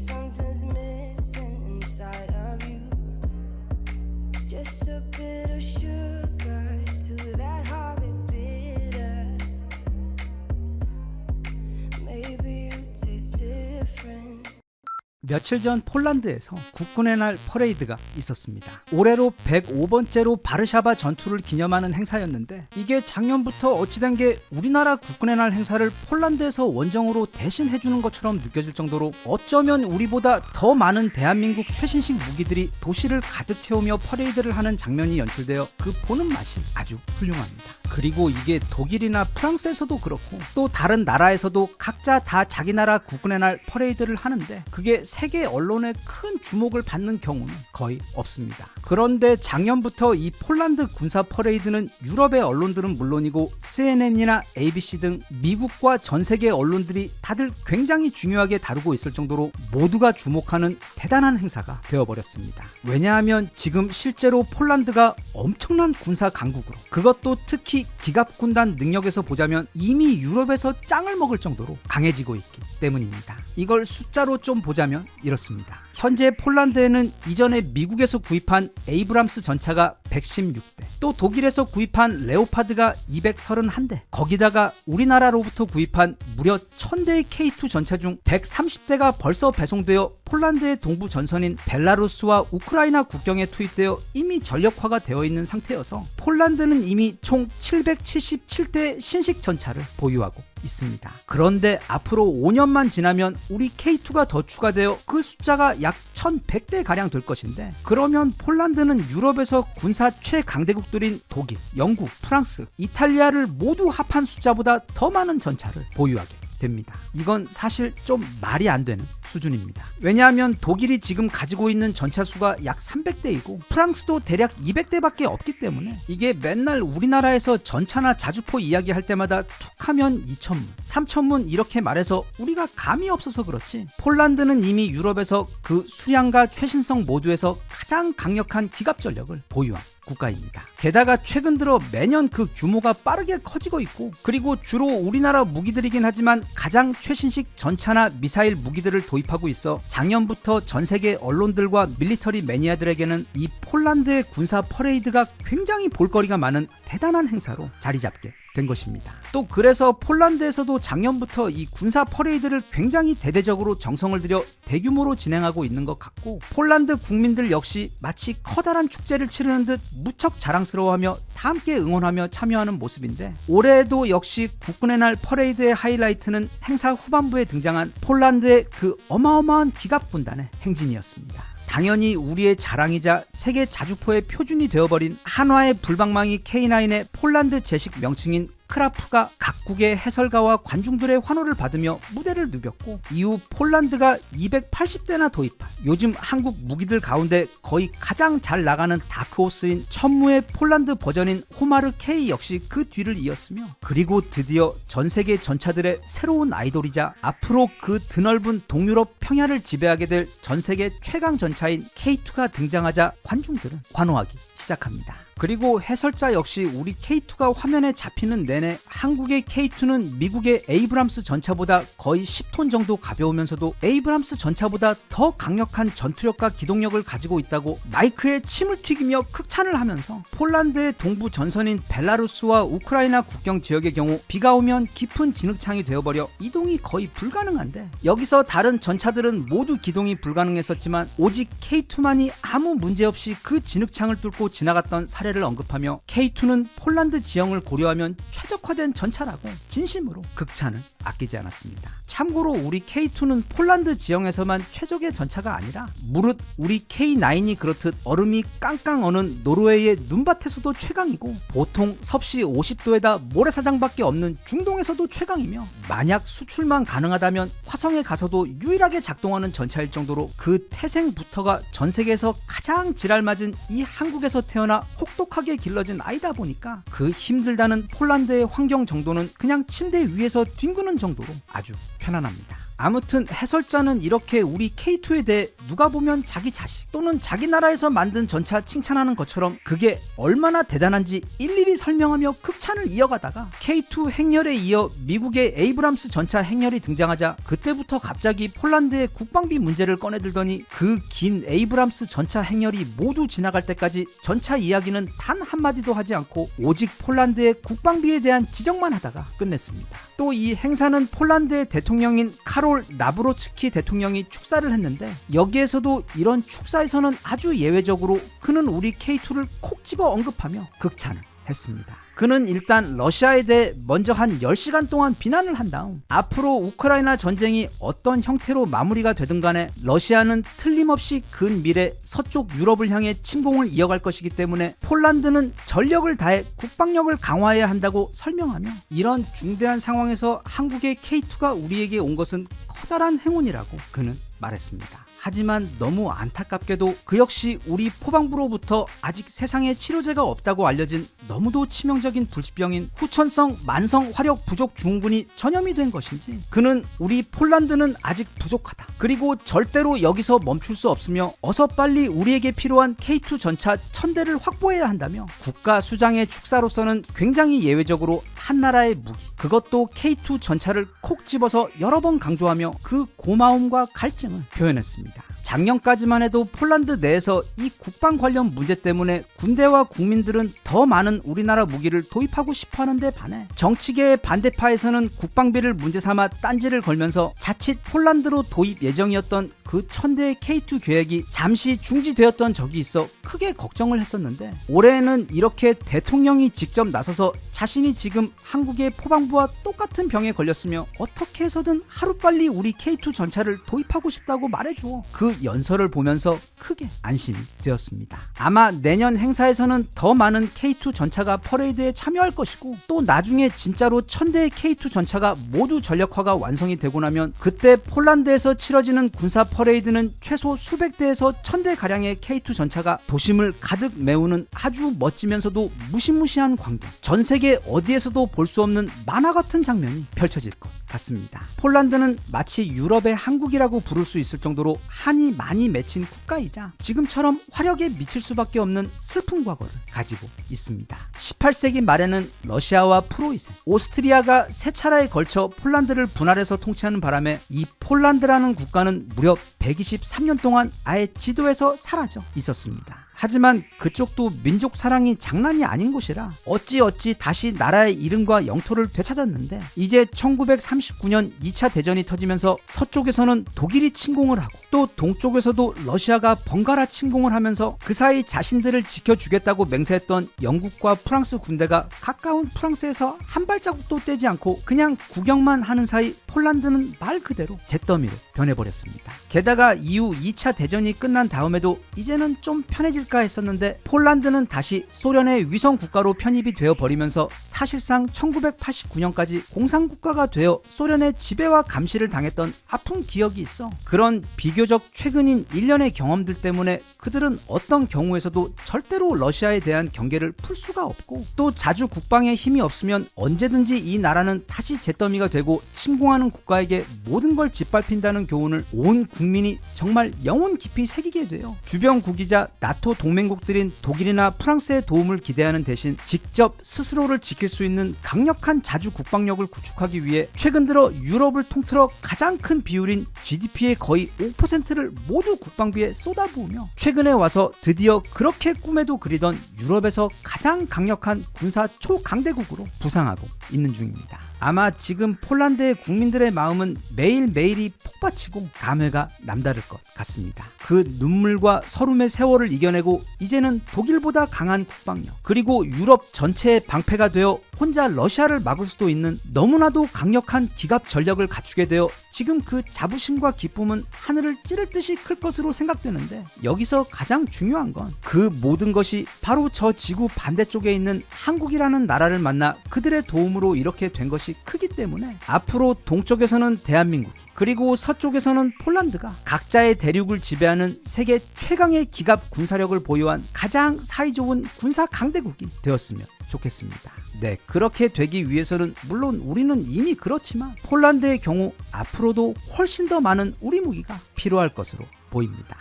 며칠 전 폴란드에서 국군의 날 퍼레이드가 있었습니다. 올해로 105번째로 바르샤바 전투를 기념하는 행사였는데 이게 작년부터 어찌된 게 우리나라 국군의 날 행사를 폴란드에서 원정으로 대신 해주는 것처럼 느껴질 정도로 어쩌면 우리보다 더 많은 대한민국 최신식 무기들이 도시를 가득 채우며 퍼레이드를 하는 장면이 연출되어 그 보는 맛이 아주 훌륭합니다. 그리고 이게 독일이나 프랑스에서도 그렇고 또 다른 나라에서도 각자 다 자기 나라 국군의 날 퍼레이드를 하는데 그게 세계 언론의 큰 주목을 받는 경우는 거의 없습니다. 그런데 작년부터 이 폴란드 군사 퍼레이드는 유럽의 언론들은 물론이고 CNN이나 ABC 등 미국과 전 세계 언론들이 다들 굉장히 중요하게 다루고 있을 정도로 모두가 주목하는 대단한 행사가 되어버렸습니다. 왜냐하면 지금 실제로 폴란드가 엄청난 군사 강국으로 그것도 특히 기갑군단 능력에서 보자면 이미 유럽에서 짱을 먹을 정도로 강해지고 있기 때문입니다. 이걸 숫자로 좀 보자면 이렇습니다. 현재 폴란드에는 이전에 미국에서 구입한 에이브람스 전차가 116대, 또 독일에서 구입한 레오파드가 231대, 거기다가 우리나라로부터 구입한 무려 1000대의 K2 전차 중 130대가 벌써 배송되어 폴란드의 동부 전선인 벨라루스와 우크라이나 국경에 투입되어 이미 전력화가 되어 있는 상태여서 폴란드는 이미 총 777대의 신식 전차를 보유하고 있습니다. 그런데 앞으로 5년만 지나면 우리 K2가 더 추가되어 그 숫자가 약 1100대 가량 될 것인데 그러면 폴란드는 유럽에서 군사 최강대국들인 독일, 영국, 프랑스, 이탈리아를 모두 합한 숫자보다 더 많은 전차를 보유하게 됩니다. 이건 사실 좀 말이 안 되는 수준입니다. 왜냐하면 독일이 지금 가지고 있는 전차 수가 약 300대이고 프랑스도 대략 200대밖에 없기 때문에 이게 맨날 우리나라에서 전차나 자주포 이야기할 때마다 툭하면 2,000문, 3,000문 이렇게 말해서 우리가 감이 없어서 그렇지 폴란드는 이미 유럽에서 그 수량과 최신성 모두에서 가장 강력한 기갑 전력을 보유한 국가입니다. 게다가 최근 들어 매년 그 규모가 빠르게 커지고 있고 그리고 주로 우리나라 무기들이긴 하지만 가장 최신식 전차나 미사일 무기들을 도입하고 있어 작년부터 전 세계 언론들과 밀리터리 매니아들에게는 이 폴란드의 군사 퍼레이드가 굉장히 볼거리가 많은 대단한 행사로 자리 잡게 된 것입니다. 또 그래서 폴란드에서도 작년부터 이 군사 퍼레이드를 굉장히 대대적으로 정성을 들여 대규모로 진행하고 있는 것 같고 폴란드 국민들 역시 마치 커다란 축제를 치르는 듯 무척 자랑스러워하며 다 함께 응원하며 참여하는 모습인데 올해에도 역시 국군의 날 퍼레이드의 하이라이트는 행사 후반부에 등장한 폴란드의 그 어마어마한 기갑군단의 행진이었습니다. 당연히 우리의 자랑이자 세계 자주포의 표준이 되어버린 한화의 불방망이 K9의 폴란드 제식 명칭인 크라프가 각국의 해설가와 관중들의 환호를 받으며 무대를 누볐고 이후 폴란드가 280대나 도입한 요즘 한국 무기들 가운데 거의 가장 잘 나가는 다크호스인 천무의 폴란드 버전인 호마르 K 역시 그 뒤를 이었으며 그리고 드디어 전 세계 전차들의 새로운 아이돌이자 앞으로 그 드넓은 동유럽 평야를 지배하게 될 전 세계 최강 전차인 K2가 등장하자 관중들은 환호하기 시작합니다. 그리고 해설자 역시 우리 K2가 화면에 잡히는 내내 한국의 K2는 미국의 에이브람스 전차보다 거의 10톤 정도 가벼우면서도 에이브람스 전차보다 더 강력한 전투력과 기동력을 가지고 있다고 마이크에 침을 튀기며 극찬을 하면서 폴란드의 동부 전선인 벨라루스와 우크라이나 국경 지역의 경우 비가 오면 깊은 진흙창이 되어버려 이동이 거의 불가능한데 여기서 다른 전차들은 모두 기동이 불가능했었지만 오직 K2만이 아무 문제없이 그 진흙창을 뚫고 지나갔던 사례를 언급하며 K2는 폴란드 지형을 고려하면 최적화된 전차라고 진심으로 극찬을 아끼지 않았습니다. 참고로 우리 K2는 폴란드 지형에서만 최적의 전차가 아니라 무릇 우리 K9이 그렇듯 얼음이 깡깡 어는 노르웨이의 눈밭에서도 최강이고 보통 섭씨 50도에다 모래사장밖에 없는 중동에서도 최강이며 만약 수출만 가능하다면 화성에 가서도 유일하게 작동하는 전차일 정도로 그 태생부터가 전 세계에서 가장 지랄맞은 이 한국에서 태어나 혹독하게 길러진 아이다 보니까 그 힘들다는 폴란드의 환경 정도는 그냥 침대 위에서 뒹구는 정도로 아주 편안합니다. 아무튼 해설자는 이렇게 우리 K2에 대해 누가 보면 자기 자식 또는 자기 나라에서 만든 전차 칭찬하는 것처럼 그게 얼마나 대단한지 일일이 설명하며 극찬을 이어가다가 K2 행렬에 이어 미국의 에이브람스 전차 행렬이 등장하자 그때부터 갑자기 폴란드의 국방비 문제를 꺼내들더니 그 긴 에이브람스 전차 행렬이 모두 지나갈 때까지 전차 이야기는 단 한마디도 하지 않고 오직 폴란드의 국방비에 대한 지적만 하다가 끝냈습니다. 또 이 행사는 폴란드의 대통령인 카롤 카롤 나브로츠키 대통령이 축사를 했는데 여기에서도 이런 축사에서는 아주 예외적으로 그는 우리 K2를 콕 집어 언급하며 극찬을 했습니다. 그는 일단 러시아에 대해 먼저 한 10시간 동안 비난을 한 다음 앞으로 우크라이나 전쟁이 어떤 형태로 마무리가 되든 간에 러시아는 틀림없이 근미래 서쪽 유럽을 향해 침공을 이어갈 것이기 때문에 폴란드는 전력을 다해 국방력을 강화해야 한다고 설명하며 이런 중대한 상황에서 한국의 K2가 우리에게 온 것은 커다란 행운이라고 그는 말했습니다. 하지만 너무 안타깝게도 그 역시 우리 포방부로부터 아직 세상에 치료제가 없다고 알려진 너무도 치명적인 불치병인 후천성 만성 화력 부족 증후군이 전염이 된 것인지 그는 우리 폴란드는 아직 부족하다. 그리고 절대로 여기서 멈출 수 없으며 어서 빨리 우리에게 필요한 K2 전차 1000대를 확보해야 한다며 국가 수장의 축사로서는 굉장히 예외적으로 한 나라의 무기 그것도 K2 전차를 콕 집어서 여러 번 강조하며 그 고마움과 갈증을 표현했습니다. 작년까지만 해도 폴란드 내에서 이 국방 관련 문제 때문에 군대와 국민들은 더 많은 우리나라 무기를 도입하고 싶어하는 데 반해 정치계의 반대파에서는 국방비를 문제 삼아 딴지를 걸면서 자칫 폴란드로 도입 예정이었던 그 1000대의 K2 계획이 잠시 중지되었던 적이 있어 크게 걱정을 했었는데 올해에는 이렇게 대통령이 직접 나서서 자신이 지금 한국의 포방부와 똑같은 병에 걸렸으며 어떻게 해서든 하루빨리 우리 K2 전차를 도입하고 싶다고 말해주어 그 연설을 보면서 크게 안심이 되었습니다. 아마 내년 행사에서는 더 많은 K2 전차가 퍼레이드에 참여할 것이고 또 나중에 진짜로 1000대의 K2 전차가 모두 전력화가 완성이 되고 나면 그때 폴란드에서 치러지는 군사 퍼레이드는 최소 수백 대에서 1000대가량의 K2 전차가 도심을 가득 메우는 아주 멋지면서도 무시무시한 광경, 전 세계 어디에서도 볼 수 없는 만화 같은 장면이 펼쳐질 것 같습니다. 폴란드는 마치 유럽의 한국이라고 부를 수 있을 정도로 한이 많이 맺힌 국가이자 지금처럼 화력에 미칠 수밖에 없는 슬픈 과거를 가지고 있습니다. 18세기 말에는 러시아와 프로이센, 오스트리아가 세 차례에 걸쳐 폴란드를 분할해서 통치하는 바람에 이 폴란드라는 국가는 무려 123년 동안 아예 지도에서 사라져 있었습니다. 하지만 그쪽도 민족 사랑이 장난이 아닌 곳이라 어찌어찌 다시 나라의 이름과 영토를 되찾았는데 이제 1939년 2차 대전이 터지면서 서쪽에서는 독일이 침공을 하고 또 동쪽에서도 러시아가 번갈아 침공을 하면서 그 사이 자신들을 지켜주겠다고 맹세했던 영국과 프랑스 군대가 가까운 프랑스에서 한 발자국도 떼지 않고 그냥 구경만 하는 사이 폴란드는 말 그대로 잿더미로 변해버렸습니다. 게다가 이후 2차 대전이 끝난 다음에도 이제는 좀 편해질까 했었는데 폴란드는 다시 소련의 위성 국가로 편입이 되어 버리면서 사실상 1989년까지 공산국가가 되어 소련의 지배와 감시를 당했던 아픈 기억이 있어 그런 비교적 최근인 1년의 경험들 때문에 그들은 어떤 경우에서도 절대로 러시아에 대한 경계를 풀 수가 없고 또 자주 국방에 힘이 없으면 언제든지 이 나라는 다시 잿더미가 되고 침공하는 국가에게 모든 걸 짓밟힌다는 교훈을 온 국민이 정말 영혼 깊이 새기게 돼요. 주변국이자 나토 동맹국들인 독일이나 프랑스의 도움을 기대하는 대신 직접 스스로를 지킬 수 있는 강력한 자주 국방력을 구축하기 위해 최근 들어 유럽을 통틀어 가장 큰 비율인 GDP의 거의 5%를 모두 국방비에 쏟아부으며 최근에 와서 드디어 그렇게 꿈에도 그리던 유럽에서 가장 강력한 군사 초강대국으로 부상하고 있는 중입니다. 아마 지금 폴란드의 국민들의 마음은 매일매일이 폭받치고 감회가 남다를 것 같습니다. 그 눈물과 서름의 세월을 이겨내고 이제는 독일보다 강한 국방력 그리고 유럽 전체의 방패가 되어 혼자 러시아를 막을 수도 있는 너무나도 강력한 기갑 전력을 갖추게 되어 지금 그 자부심과 기쁨은 하늘을 찌를 듯이 클 것으로 생각되는데 여기서 가장 중요한 건 그 모든 것이 바로 저 지구 반대쪽에 있는 한국이라는 나라를 만나 그들의 도움으로 이렇게 된 것이 크기 때문에 앞으로 동쪽에서는 대한민국 그리고 서쪽에서는 폴란드가 각자의 대륙을 지배하는 세계 최강의 기갑 군사력을 보유한 가장 사이좋은 군사 강대국이 되었으면 좋겠습니다. 네, 그렇게 되기 위해서는 물론 우리는 이미 그렇지만 폴란드의 경우 앞으로도 훨씬 더 많은 우리 무기가 필요할 것으로 보입니다.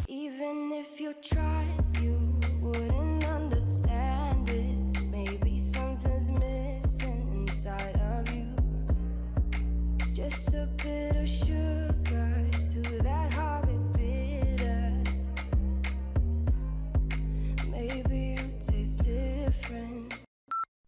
Even if you tried, you wouldn't understand it. Maybe something's missing inside of you. Just a bit of sugar to that heartbeat bitter.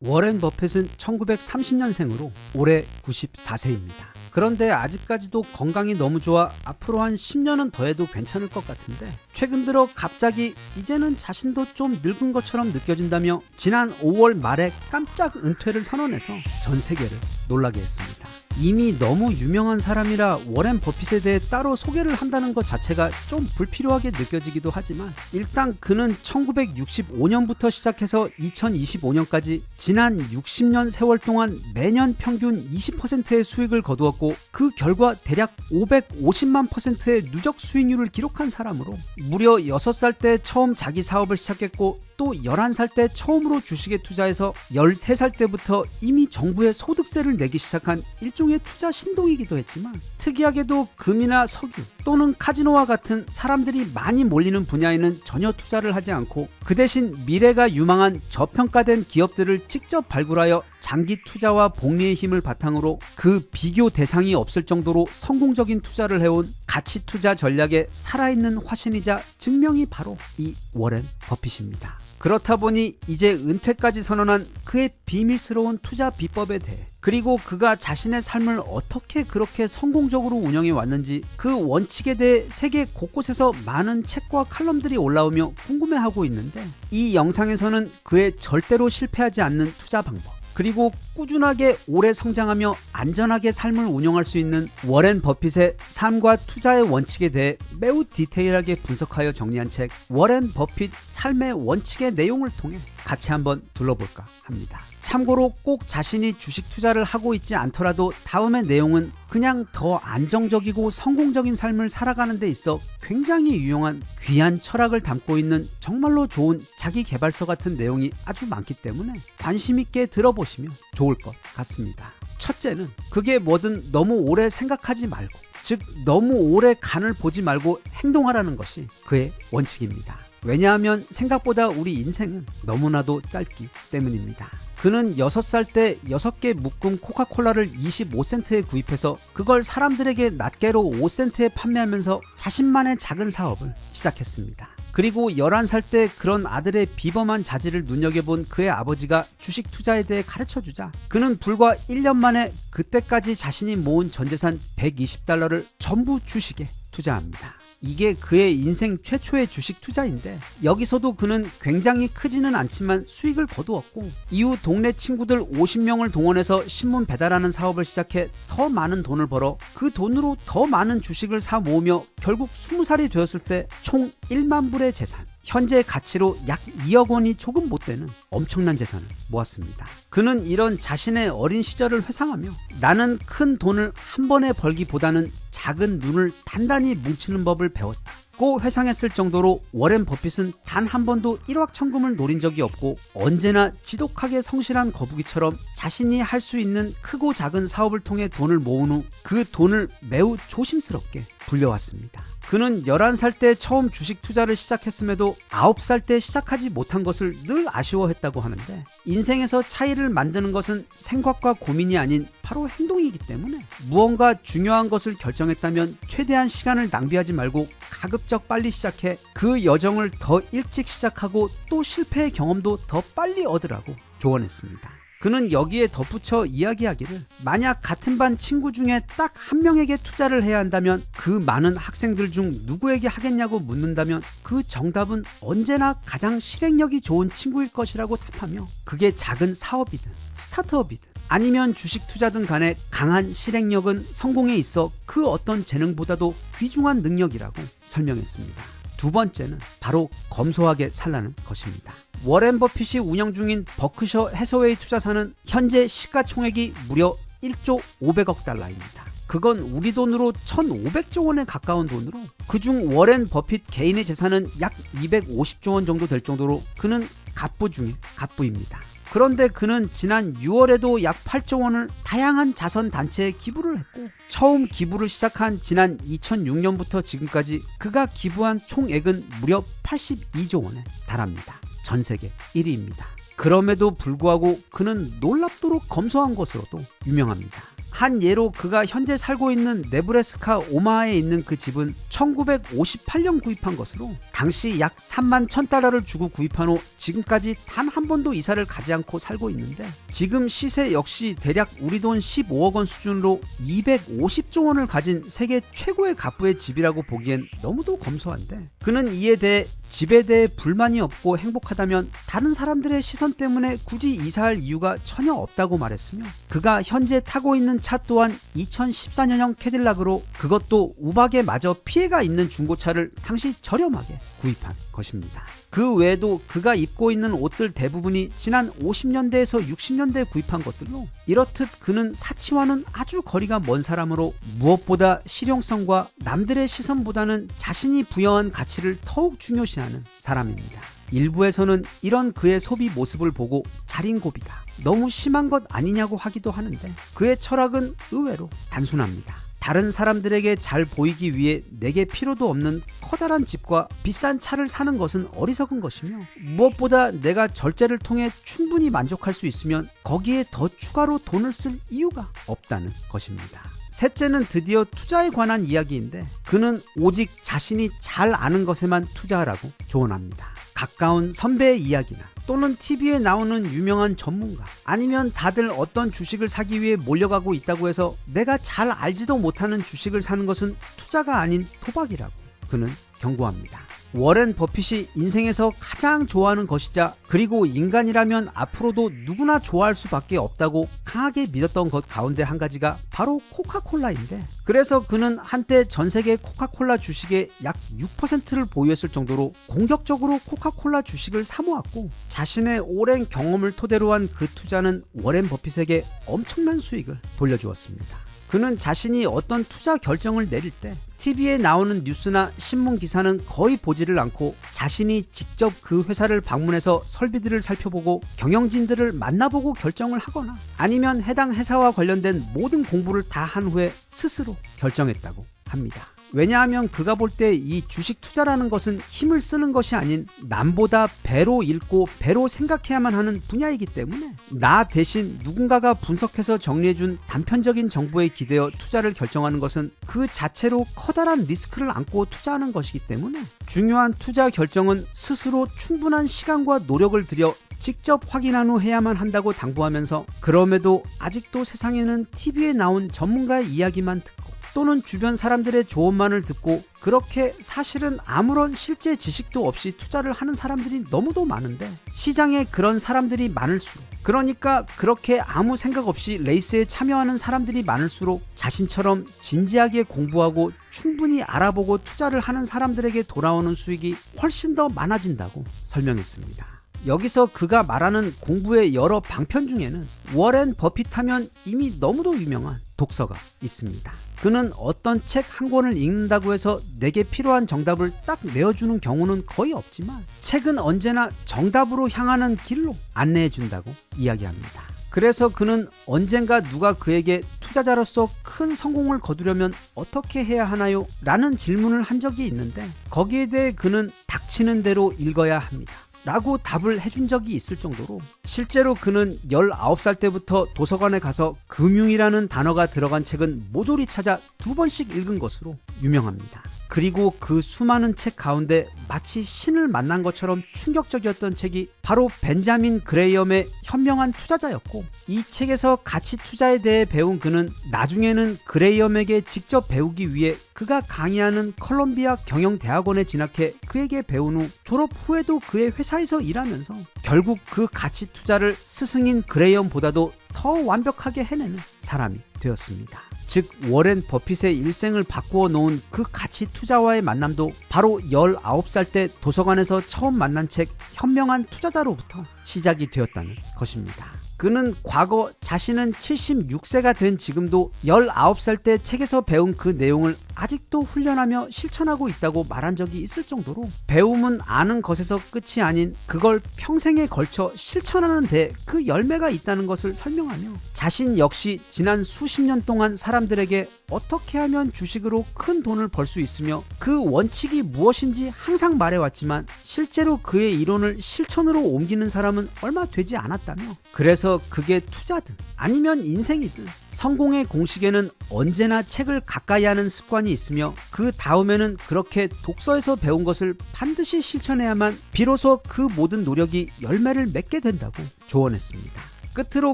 워렌 버핏은 1930년생으로 올해 94세입니다. 그런데 아직까지도 건강이 너무 좋아 앞으로 한 10년은 더 해도 괜찮을 것 같은데 최근 들어 갑자기 이제는 자신도 좀 늙은 것처럼 느껴진다며 지난 5월 말에 깜짝 은퇴를 선언해서 전 세계를 놀라게 했습니다. 이미 너무 유명한 사람이라 워렌 버핏에 대해 따로 소개를 한다는 것 자체가 좀 불필요하게 느껴지기도 하지만 일단 그는 1965년부터 시작해서 2025년까지 지난 60년 세월 동안 매년 평균 20%의 수익을 거두었고 그 결과 대략 550만 %의 누적 수익률을 기록한 사람으로 무려 6살 때 처음 자기 사업을 시작했고 또 11살 때 처음으로 주식에 투자해서 13살 때부터 이미 정부에 소득세를 내기 시작한 일종의 투자 신동이기도 했지만 특이하게도 금이나 석유 또는 카지노와 같은 사람들이 많이 몰리는 분야에는 전혀 투자를 하지 않고 그 대신 미래가 유망한 저평가된 기업들을 직접 발굴하여 장기 투자와 복리의 힘을 바탕으로 그 비교 대상이 없을 정도로 성공적인 투자를 해온 가치 투자 전략의 살아있는 화신이자 증명이 바로 이 워렌 버핏입니다. 그렇다 보니 이제 은퇴까지 선언한 그의 비밀스러운 투자 비법에 대해 그리고 그가 자신의 삶을 어떻게 그렇게 성공적으로 운영해 왔는지 그 원칙에 대해 세계 곳곳에서 많은 책과 칼럼들이 올라오며 궁금해하고 있는데 이 영상에서는 그의 절대로 실패하지 않는 투자 방법 그리고 꾸준하게 오래 성장하며 안전하게 삶을 운영할 수 있는 워렌 버핏의 삶과 투자의 원칙에 대해 매우 디테일하게 분석하여 정리한 책 워렌 버핏 삶의 원칙의 내용을 통해 같이 한번 둘러볼까 합니다. 참고로 꼭 자신이 주식 투자를 하고 있지 않더라도 다음의 내용은 그냥 더 안정적이고 성공적인 삶을 살아가는 데 있어 굉장히 유용한 귀한 철학을 담고 있는 정말로 좋은 자기계발서 같은 내용이 아주 많기 때문에 관심 있게 들어보시면 좋을 것 같습니다. 첫째는 그게 뭐든 너무 오래 생각하지 말고 즉 너무 오래 간을 보지 말고 행동하라는 것이 그의 원칙입니다. 왜냐하면 생각보다 우리 인생은 너무나도 짧기 때문입니다. 그는 6살 때 6개 묶음 코카콜라를 25센트에 구입해서 그걸 사람들에게 낱개로 5센트에 판매하면서 자신만의 작은 사업을 시작했습니다. 그리고 11살 때 그런 아들의 비범한 자질을 눈여겨본 그의 아버지가 주식 투자에 대해 가르쳐주자 그는 불과 1년 만에 그때까지 자신이 모은 전재산 $120를 전부 주식에 투자합니다. 이게 그의 인생 최초의 주식 투자인데 여기서도 그는 굉장히 크지는 않지만 수익을 거두었고 이후 동네 친구들 50명을 동원해서 신문 배달하는 사업을 시작해 더 많은 돈을 벌어 그 돈으로 더 많은 주식을 사 모으며 결국 20살이 되었을 때 총 1만 불의 재산 현재 가치로 약 2억 원이 조금 못 되는 엄청난 재산을 모았습니다. 그는 이런 자신의 어린 시절을 회상하며 나는 큰 돈을 한 번에 벌기보다는 작은 눈을 단단히 뭉치는 법을 배웠다고 회상했을 정도로 워렌 버핏은 단 한 번도 일확천금을 노린 적이 없고 언제나 지독하게 성실한 거북이처럼 자신이 할 수 있는 크고 작은 사업을 통해 돈을 모은 후 그 돈을 매우 조심스럽게 불려왔습니다. 그는 11살 때 처음 주식 투자를 시작했음에도 9살 때 시작하지 못한 것을 늘 아쉬워했다고 하는데 인생에서 차이를 만드는 것은 생각과 고민이 아닌 바로 행동이기 때문에 무언가 중요한 것을 결정했다면 최대한 시간을 낭비하지 말고 가급적 빨리 시작해 그 여정을 더 일찍 시작하고 또 실패의 경험도 더 빨리 얻으라고 조언했습니다. 그는 여기에 덧붙여 이야기하기를 만약 같은 반 친구 중에 딱 한 명에게 투자를 해야 한다면 그 많은 학생들 중 누구에게 하겠냐고 묻는다면 그 정답은 언제나 가장 실행력이 좋은 친구일 것이라고 답하며 그게 작은 사업이든 스타트업이든 아니면 주식 투자든 간에 강한 실행력은 성공에 있어 그 어떤 재능보다도 귀중한 능력이라고 설명했습니다. 두 번째는 바로 검소하게 살라는 것입니다. 워렌 버핏이 운영 중인 버크셔 해서웨이 투자사는 현재 시가총액이 무려 1조 500억 달러입니다. 그건 우리 돈으로 1,500조 원에 가까운 돈으로 그중 워렌 버핏 개인의 재산은 약 250조 원 정도 될 정도로 그는 갑부 중에 갑부입니다. 그런데 그는 지난 6월에도 약 8조 원을 다양한 자선 단체에 기부를 했고 처음 기부를 시작한 지난 2006년부터 지금까지 그가 기부한 총액은 무려 82조 원에 달합니다. 전 세계 1위입니다. 그럼에도 불구하고 그는 놀랍도록 검소한 것으로도 유명합니다. 한 예로 그가 현재 살고 있는 네브래스카 오마하에 있는 그 집은 1958년 구입한 것으로 당시 약 3만 1,000달러를 주고 구입한 후 지금까지 단 한 번도 이사를 가지 않고 살고 있는데, 지금 시세 역시 대략 우리 돈 15억 원 수준으로 250조 원을 가진 세계 최고의 갑부의 집이라고 보기엔 너무도 검소한데, 그는 이에 대해 집에 대해 불만이 없고 행복하다면 다른 사람들의 시선 때문에 굳이 이사할 이유가 전혀 없다고 말했으며, 그가 현재 타고 있는 차 또한 2014년형 캐딜락으로 그것도 우박에 마저 피해가 있는 중고차를 당시 저렴하게 구입한 것입니다. 그 외에도 그가 입고 있는 옷들 대부분이 지난 50년대에서 60년대에 구입한 것들로, 이렇듯 그는 사치와는 아주 거리가 먼 사람으로 무엇보다 실용성과 남들의 시선보다는 자신이 부여한 가치를 더욱 중요시하는 사람입니다. 일부에서는 이런 그의 소비 모습을 보고 자린고비다, 너무 심한 것 아니냐고 하기도 하는데, 그의 철학은 의외로 단순합니다. 다른 사람들에게 잘 보이기 위해 내게 필요도 없는 커다란 집과 비싼 차를 사는 것은 어리석은 것이며, 무엇보다 내가 절제를 통해 충분히 만족할 수 있으면 거기에 더 추가로 돈을 쓸 이유가 없다는 것입니다. 셋째는 드디어 투자에 관한 이야기인데, 그는 오직 자신이 잘 아는 것에만 투자하라고 조언합니다. 가까운 선배의 이야기나 또는 TV에 나오는 유명한 전문가, 아니면 다들 어떤 주식을 사기 위해 몰려가고 있다고 해서 내가 잘 알지도 못하는 주식을 사는 것은 투자가 아닌 도박이라고 그는 경고합니다. 워렌 버핏이 인생에서 가장 좋아하는 것이자 그리고 인간이라면 앞으로도 누구나 좋아할 수밖에 없다고 강하게 믿었던 것 가운데 한 가지가 바로 코카콜라인데, 그래서 그는 한때 전세계 코카콜라 주식의 약 6%를 보유했을 정도로 공격적으로 코카콜라 주식을 사모았고, 자신의 오랜 경험을 토대로 한 그 투자는 워렌 버핏에게 엄청난 수익을 돌려주었습니다. 그는 자신이 어떤 투자 결정을 내릴 때 TV에 나오는 뉴스나 신문 기사는 거의 보지를 않고 자신이 직접 그 회사를 방문해서 설비들을 살펴보고 경영진들을 만나보고 결정을 하거나, 아니면 해당 회사와 관련된 모든 공부를 다 한 후에 스스로 결정했다고 합니다. 왜냐하면 그가 볼 때 이 주식 투자라는 것은 힘을 쓰는 것이 아닌 남보다 배로 읽고 배로 생각해야만 하는 분야이기 때문에, 나 대신 누군가가 분석해서 정리해준 단편적인 정보에 기대어 투자를 결정하는 것은 그 자체로 커다란 리스크를 안고 투자하는 것이기 때문에, 중요한 투자 결정은 스스로 충분한 시간과 노력을 들여 직접 확인한 후 해야만 한다고 당부하면서, 그럼에도 아직도 세상에는 TV에 나온 전문가의 이야기만 듣고 또는 주변 사람들의 조언만을 듣고 그렇게 사실은 아무런 실제 지식도 없이 투자를 하는 사람들이 너무도 많은데, 시장에 그런 사람들이 많을수록, 그러니까 그렇게 아무 생각 없이 레이스에 참여하는 사람들이 많을수록 자신처럼 진지하게 공부하고 충분히 알아보고 투자를 하는 사람들에게 돌아오는 수익이 훨씬 더 많아진다고 설명했습니다. 여기서 그가 말하는 공부의 여러 방편 중에는 워렌 버핏 하면 이미 너무도 유명한 독서가 있습니다. 그는 어떤 책 한 권을 읽는다고 해서 내게 필요한 정답을 딱 내어주는 경우는 거의 없지만, 책은 언제나 정답으로 향하는 길로 안내해준다고 이야기합니다. 그래서 그는 언젠가 누가 그에게 투자자로서 큰 성공을 거두려면 어떻게 해야 하나요? 라는 질문을 한 적이 있는데, 거기에 대해 그는 닥치는 대로 읽어야 합니다 라고 답을 해준 적이 있을 정도로, 실제로 그는 19살 때부터 도서관에 가서 금융이라는 단어가 들어간 책은 모조리 찾아 2번씩 읽은 것으로 유명합니다. 그리고 그 수많은 책 가운데 마치 신을 만난 것처럼 충격적이었던 책이 바로 벤자민 그레이엄의 현명한 투자자였고, 이 책에서 가치 투자에 대해 배운 그는 나중에는 그레이엄에게 직접 배우기 위해 그가 강의하는 컬럼비아 경영대학원에 진학해 그에게 배운 후 졸업 후에도 그의 회사에서 일하면서 결국 그 가치 투자를 스승인 그레이엄보다도 더 완벽하게 해내는 사람이 되었습니다. 즉 워렌 버핏의 일생을 바꾸어 놓은 그 가치 투자와의 만남도 바로 19살 때 도서관에서 처음 만난 책 현명한 투자자로부터 시작이 되었다는 것입니다. 그는 과거 자신은 76세가 된 지금도 19살 때 책에서 배운 그 내용을 아직도 훈련하며 실천하고 있다고 말한 적이 있을 정도로, 배움은 아는 것에서 끝이 아닌 그걸 평생에 걸쳐 실천하는 데 그 열매가 있다는 것을 설명하며, 자신 역시 지난 수십 년 동안 사람들에게 어떻게 하면 주식으로 큰 돈을 벌 수 있으며 그 원칙이 무엇인지 항상 말해왔지만, 실제로 그의 이론을 실천으로 옮기는 사람은 얼마 되지 않았다며, 그래서 그게 투자든 아니면 인생이든 성공의 공식에는 언제나 책을 가까이 하는 습관이 있으며 그 다음에는 그렇게 독서에서 배운 것을 반드시 실천해야만 비로소 그 모든 노력이 열매를 맺게 된다고 조언했습니다. 끝으로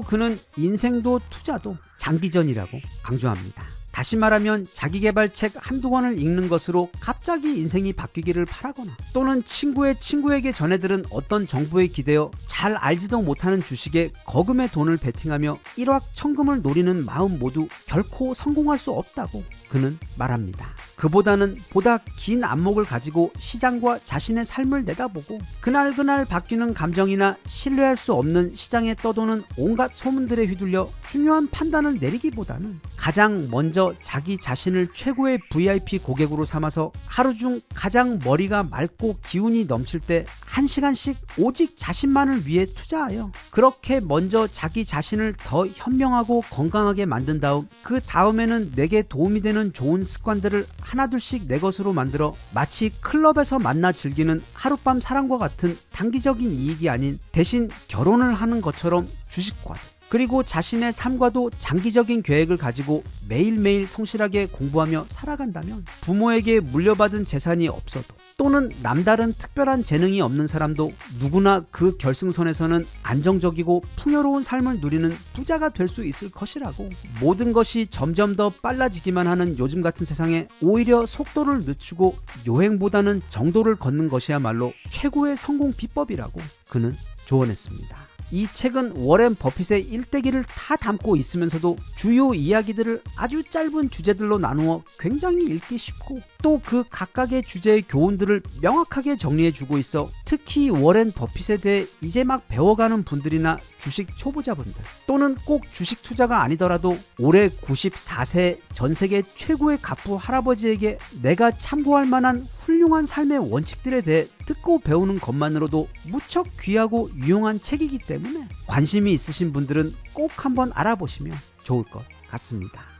그는 인생도 투자도 장기전이라고 강조합니다. 다시 말하면 자기계발책 한두 권을 읽는 것으로 갑자기 인생이 바뀌기를 바라거나 또는 친구의 친구에게 전해들은 어떤 정보에 기대어 잘 알지도 못하는 주식에 거금의 돈을 베팅하며 일확천금을 노리는 마음 모두 결코 성공할 수 없다고 그는 말합니다. 그보다는 보다 긴 안목을 가지고 시장과 자신의 삶을 내다보고 그날그날 바뀌는 감정이나 신뢰할 수 없는 시장에 떠도는 온갖 소문들에 휘둘려 중요한 판단을 내리기보다는 가장 먼저 자기 자신을 최고의 VIP 고객으로 삼아서 하루 중 가장 머리가 맑고 기운이 넘칠 때 1시간씩 오직 자신만을 위해 투자하여 그렇게 먼저 자기 자신을 더 현명하고 건강하게 만든 다음 그 다음에는 내게 도움이 되는 좋은 습관들을 하나둘씩 내 것으로 만들어 마치 클럽에서 만나 즐기는 하룻밤 사랑과 같은 단기적인 이익이 아닌 대신 결혼을 하는 것처럼 주식과 그리고 자신의 삶과도 장기적인 계획을 가지고 매일매일 성실하게 공부하며 살아간다면 부모에게 물려받은 재산이 없어도 또는 남다른 특별한 재능이 없는 사람도 누구나 그 결승선에서는 안정적이고 풍요로운 삶을 누리는 부자가 될 수 있을 것이라고. 모든 것이 점점 더 빨라지기만 하는 요즘 같은 세상에 오히려 속도를 늦추고 요행보다는 정도를 걷는 것이야말로 최고의 성공 비법이라고 그는 조언했습니다. 이 책은 워렌 버핏의 일대기를 다 담고 있으면서도 주요 이야기들을 아주 짧은 주제들로 나누어 굉장히 읽기 쉽고 또 그 각각의 주제의 교훈들을 명확하게 정리해주고 있어 특히 워렌 버핏에 대해 이제 막 배워가는 분들이나 주식 초보자분들 또는 꼭 주식 투자가 아니더라도 올해 94세 전 세계 최고의 갑부 할아버지에게 내가 참고할 만한 훌륭한 삶의 원칙들에 대해 듣고 배우는 것만으로도 무척 귀하고 유용한 책이기 때문에 관심이 있으신 분들은 꼭 한번 알아보시면 좋을 것 같습니다.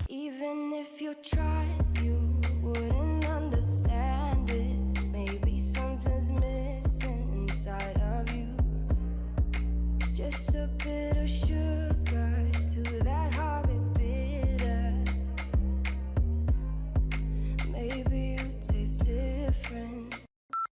Even if you tried, you wouldn't understand it. Maybe something's missing inside of you. Just a bit of sugar to that horrid bitter. Maybe you taste different.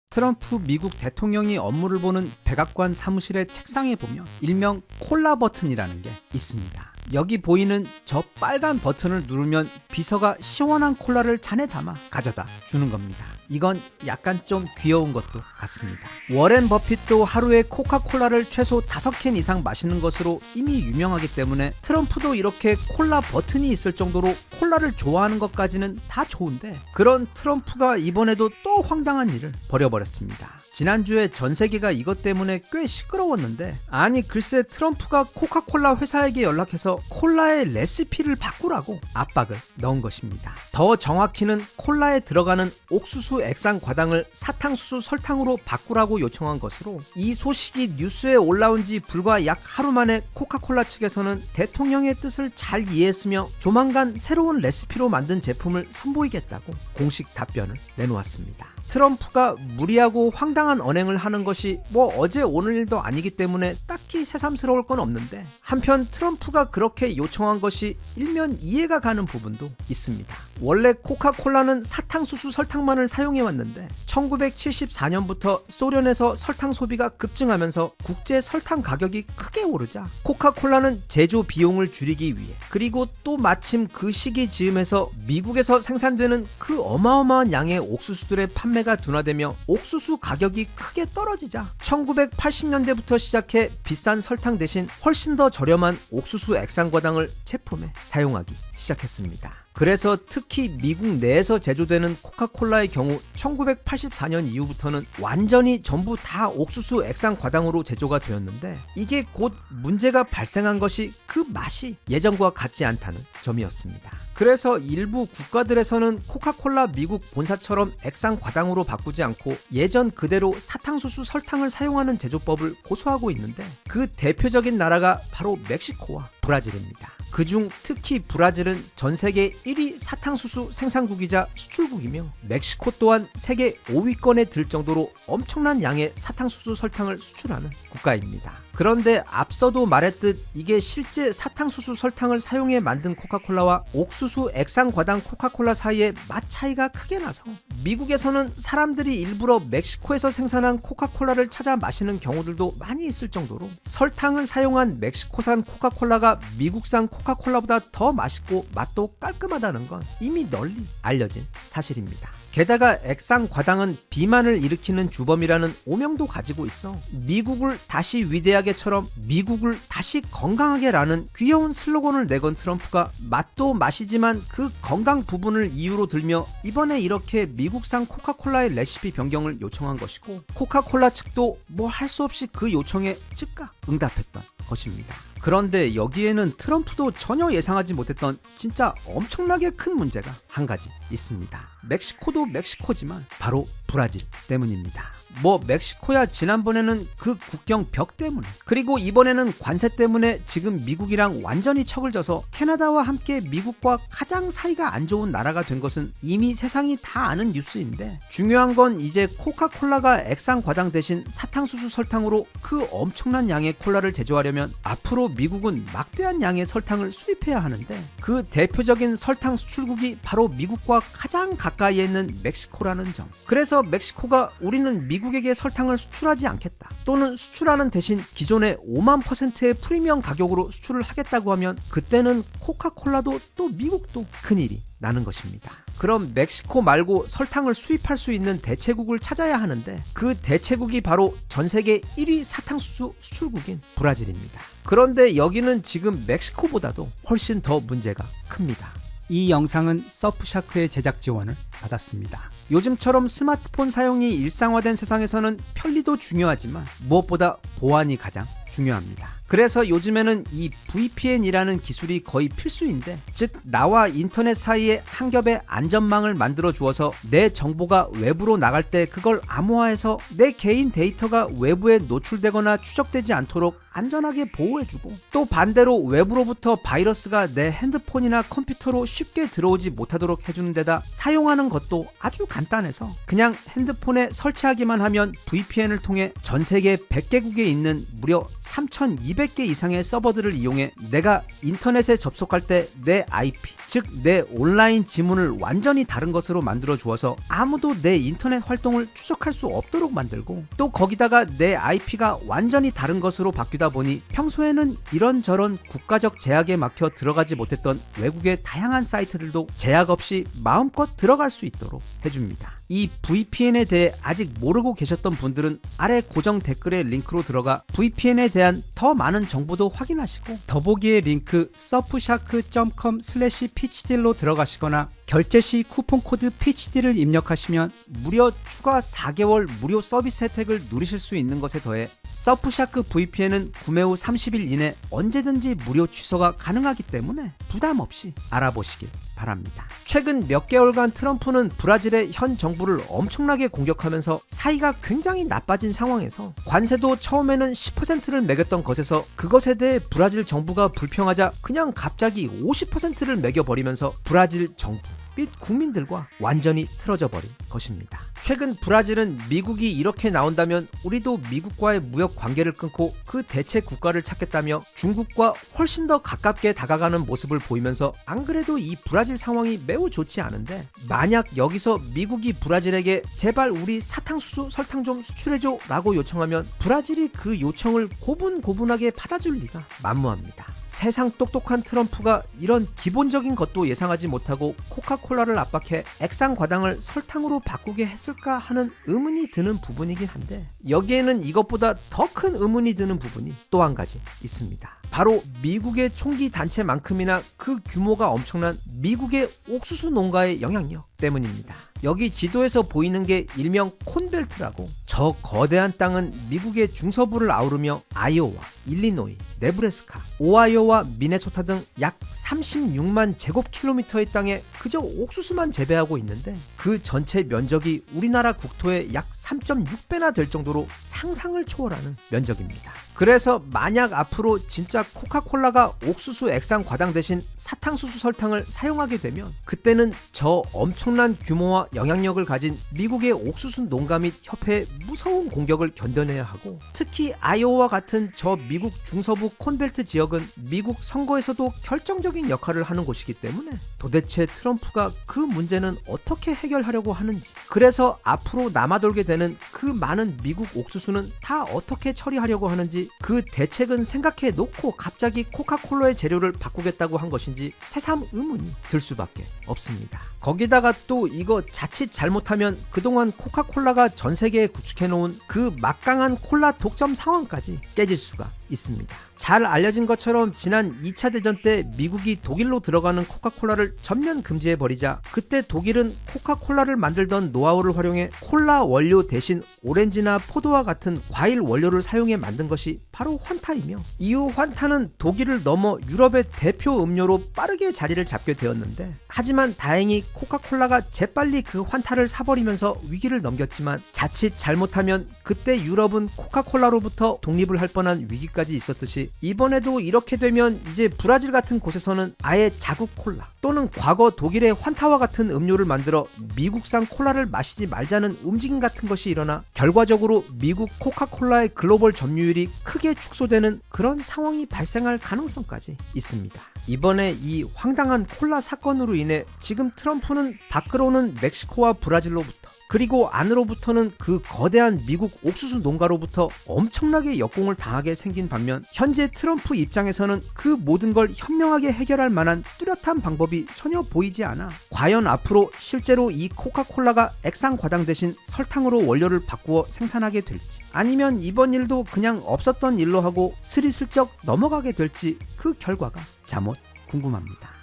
트럼프 미국 대통령이 업무를 보는 백악관 사무실의 책상에 보면 일명 콜라 버튼이라는 게 있습니다. 여기 보이는 저 빨간 버튼을 누르면 비서가 시원한 콜라를 잔에 담아 가져다 주는 겁니다. 이건 약간 좀 귀여운 것도 같습니다. 워렌 버핏도 하루에 코카콜라를 최소 5캔 이상 마시는 것으로 이미 유명하기 때문에 트럼프도 이렇게 콜라 버튼이 있을 정도로 콜라를 좋아하는 것까지는 다 좋은데 그런 트럼프가 이번에도 또 황당한 일을 벌여버렸습니다. 지난주에 전 세계가 이것 때문에 꽤 시끄러웠는데 아니 글쎄 트럼프가 코카콜라 회사에게 연락해서 콜라의 레시피를 바꾸라고 압박을 넣은 것입니다. 더 정확히는 콜라에 들어가는 옥수수 액상 과당을 사탕수수 설탕으로 바꾸라고 요청한 것으로 이 소식이 뉴스에 올라온 지 불과 약 하루 만에 코카콜라 측에서는 대통령의 뜻을 잘 이해했으며 조만간 새로운 레시피로 만든 제품을 선보이겠다고 공식 답변을 내놓았습니다. 트럼프가 무리하고 황당한 언행을 하는 것이 뭐 어제 오늘 일도 아니기 때문에 딱히 새삼스러울 건 없는데 한편 트럼프가 그렇게 요청한 것이 일면 이해가 가는 부분도 있습니다. 원래 코카콜라는 사탕수수 설탕만을 사용해왔는데 1974년부터 소련에서 설탕 소비가 급증하면서 국제 설탕 가격이 크게 오르자 코카콜라는 제조 비용을 줄이기 위해 그리고 또 마침 그 시기 즈음에서 미국에서 생산되는 그 어마어마한 양의 옥수수들의 판매가 둔화되며 옥수수 가격이 크게 떨어지자 1980년대부터 시작해 비싼 설탕 대신 훨씬 더 저렴한 옥수수 액상과당을 제품에 사용하기 시작했습니다. 그래서 특히 미국 내에서 제조되는 코카콜라의 경우 1984년 이후부터는 완전히 전부 다 옥수수 액상과당으로 제조가 되었는데 이게 곧 문제가 발생한 것이 그 맛이 예전과 같지 않다는 점이었습니다. 그래서 일부 국가들에서는 코카콜라 미국 본사처럼 액상과당으로 바꾸지 않고 예전 그대로 사탕수수 설탕을 사용하는 제조법을 고수하고 있는데 그 대표적인 나라가 바로 멕시코와 브라질입니다. 그중 특히 브라질은 전 세계 1위 사탕수수 생산국이자 수출국이며 멕시코 또한 세계 5위권에 들 정도로 엄청난 양의 사탕수수 설탕을 수출하는 국가입니다. 그런데 앞서도 말했듯 이게 실제 사탕수수 설탕을 사용해 만든 코카콜라와 옥수수 액상과당 코카콜라 사이에 맛 차이가 크게 나서 미국에서는 사람들이 일부러 멕시코에서 생산한 코카콜라를 찾아 마시는 경우들도 많이 있을 정도로 설탕을 사용한 멕시코산 코카콜라가 미국산 코카콜라보다 더 맛있고 맛도 깔끔하다는 건 이미 널리 알려진 사실입니다. 게다가 액상과당은 비만을 일으키는 주범이라는 오명도 가지고 있어 미국을 다시 위대하게처럼 미국을 다시 건강하게라는 귀여운 슬로건을 내건 트럼프가 맛도 맛이지만 그 건강 부분을 이유로 들며 이번에 이렇게 미국산 코카콜라의 레시피 변경을 요청한 것이고 코카콜라 측도 뭐 할 수 없이 그 요청에 즉각 응답했던 것입니다. 그런데 여기에는 트럼프도 전혀 예상하지 못했던 진짜 엄청나게 큰 문제가 한 가지 있습니다. 멕시코도 멕시코지만 바로 브라질 때문입니다. 뭐 멕시코야 지난번에는 그 국경 벽 때문에 그리고 이번에는 관세 때문에 지금 미국이랑 완전히 척을 져서 캐나다와 함께 미국과 가장 사이가 안 좋은 나라가 된 것은 이미 세상이 다 아는 뉴스인데 중요한 건 이제 코카콜라가 액상과당 대신 사탕수수 설탕으로 그 엄청난 양의 콜라를 제조하려면 앞으로 미국은 막대한 양의 설탕을 수입해야 하는데 그 대표적인 설탕 수출국이 바로 미국과 가장 가까이에 있는 멕시코라는 점. 그래서 멕시코가 우리는 미국에게 설탕을 수출하지 않겠다 또는 수출하는 대신 기존의 5만%의 프리미엄 가격으로 수출을 하겠다고 하면 그때는 코카콜라도 또 미국도 큰일이 나는 것입니다. 그럼 멕시코 말고 설탕을 수입할 수 있는 대체국을 찾아야 하는데 그 대체국이 바로 전 세계 1위 사탕수수 수출국인 브라질입니다. 그런데 여기는 지금 멕시코보다도 훨씬 더 문제가 큽니다. 이 영상은 서프샤크의 제작 지원을 받았습니다. 요즘처럼 스마트폰 사용이 일상화된 세상에서는 편리도 중요하지만 무엇보다 보안이 가장 중요합니다. 그래서 요즘에는 이 VPN이라는 기술이 거의 필수인데 즉 나와 인터넷 사이에 한 겹의 안전망을 만들어 주어서 내 정보가 외부로 나갈 때 그걸 암호화해서 내 개인 데이터가 외부에 노출되거나 추적되지 않도록 안전하게 보호해주고 또 반대로 외부로부터 바이러스가 내 핸드폰이나 컴퓨터로 쉽게 들어오지 못하도록 해주는 데다 사용하는 것도 아주 간단해서 그냥 핸드폰에 설치하기만 하면 VPN을 통해 전 세계 100개국에 있는 무려 3,200개 이상의 서버들을 이용해 내가 인터넷에 접속할 때 내 IP, 즉 내 온라인 지문을 완전히 다른 것으로 만들어 주어서 아무도 내 인터넷 활동을 추적할 수 없도록 만들고 또 거기다가 내 IP가 완전히 다른 것으로 바뀌다 보니 평소에는 이런저런 국가적 제약에 막혀 들어가지 못했던 외국의 다양한 사이트들도 제약 없이 마음껏 들어갈 수 있도록 해줍니다. 이 VPN에 대해 아직 모르고 계셨던 분들은 아래 고정 댓글의 링크로 들어가 VPN에 대한 더 많은 정보도 확인하시고 더보기의 링크 surfshark.com/pitchdeal로 들어가시거나 결제 시 쿠폰 코드 pitchdeal을 입력하시면 무려 추가 4개월 무료 서비스 혜택을 누리실 수 있는 것에 더해 서프샤크 VPN은 구매 후 30일 이내 언제든지 무료 취소가 가능하기 때문에 부담 없이 알아보시길 바랍니다. 최근 몇 개월간 트럼프는 브라질의 현 정부를 엄청나게 공격하면서 사이가 굉장히 나빠진 상황에서 관세도 처음에는 10%를 매겼던 것에서 그것에 대해 브라질 정부가 불평하자 그냥 갑자기 50%를 매겨버리면서 브라질 정부 및 국민들과 완전히 틀어져 버린 것입니다. 최근 브라질은 미국이 이렇게 나온다면 우리도 미국과의 무역 관계를 끊고 그 대체 국가를 찾겠다며 중국과 훨씬 더 가깝게 다가가는 모습을 보이면서 안 그래도 이 브라질 상황이 매우 좋지 않은데 만약 여기서 미국이 브라질에게 제발 우리 사탕수수 설탕 좀 수출해줘 라고 요청하면 브라질이 그 요청을 고분고분하게 받아줄 리가 만무합니다. 세상 똑똑한 트럼프가 이런 기본적인 것도 예상하지 못하고 코카콜라를 압박해 액상과당을 설탕으로 바꾸게 했을까 하는 의문이 드는 부분이긴 한데 여기에는 이것보다 더 큰 의문이 드는 부분이 또 한 가지 있습니다. 바로 미국의 총기 단체만큼이나 그 규모가 엄청난 미국의 옥수수 농가의 영향력 때문입니다. 여기 지도에서 보이는 게 일명 콘벨트라고 저 거대한 땅은 미국의 중서부를 아우르며 아이오와, 일리노이, 네브래스카, 오하이오와 미네소타 등 약 36만 제곱킬로미터의 땅에 그저 옥수수만 재배하고 있는데 그 전체 면적이 우리나라 국토의 약 3.6배나 될 정도로 상상을 초월하는 면적입니다. 그래서 만약 앞으로 진짜 코카콜라가 옥수수 액상 과당 대신 사탕수수 설탕을 사용하게 되면 그때는 저 엄청난 규모와 영향력을 가진 미국의 옥수수 농가 및 협회의 무서운 공격을 견뎌내야 하고, 특히 아이오와 같은 저 미국 중서부 콘벨트 지역은 미국 선거에서도 결정적인 역할을 하는 곳이기 때문에 도대체 트럼프가 그 문제는 어떻게 해결하려고 하는지, 그래서 앞으로 남아돌게 되는 그 많은 미국 옥수수는 다 어떻게 처리하려고 하는지 그 대책은 생각해 놓고 갑자기 코카콜라의 재료를 바꾸겠다고 한 것인지 새삼 의문이 들 수밖에 없습니다. 거기다가 또 이거 자칫 잘못하면 그동안 코카콜라가 전 세계에 구축해 놓은 그 막강한 콜라 독점 상황까지 깨질 수가 있습니다. 잘 알려진 것처럼 지난 2차 대전 때 미국이 독일로 들어가는 코카콜라를 전면 금지해버리자 그때 독일은 코카콜라를 만들던 노하우를 활용해 콜라 원료 대신 오렌지나 포도와 같은 과일 원료를 사용해 만든 것이 바로 환타이며, 이후 환타는 독일을 넘어 유럽의 대표 음료로 빠르게 자리를 잡게 되었는데, 하지만 다행히 코카콜라가 재빨리 그 환타를 사버리면서 위기를 넘겼지만 자칫 잘못하면 그때 유럽은 코카콜라로부터 독립을 할 뻔한 위기까지 있었듯이 이번에도 이렇게 되면 이제 브라질 같은 곳에서는 아예 자국 콜라 또는 과거 독일의 환타와 같은 음료를 만들어 미국산 콜라를 마시지 말자는 움직임 같은 것이 일어나 결과적으로 미국 코카콜라의 글로벌 점유율이 크게 축소되는 그런 상황이 발생할 가능성까지 있습니다. 이번에 이 황당한 콜라 사건으로 인해 지금 트럼프는 밖으로는 멕시코와 브라질로부터 그리고 안으로부터는 그 거대한 미국 옥수수 농가로부터 엄청나게 역공을 당하게 생긴 반면, 현재 트럼프 입장에서는 그 모든 걸 현명하게 해결할 만한 뚜렷한 방법이 전혀 보이지 않아 과연 앞으로 실제로 이 코카콜라가 액상 과당 대신 설탕으로 원료를 바꾸어 생산하게 될지, 아니면 이번 일도 그냥 없었던 일로 하고 스리슬쩍 넘어가게 될지 그 결과가 잠옷 궁금합니다.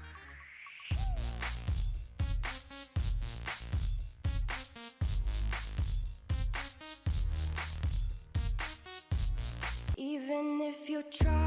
Even if you try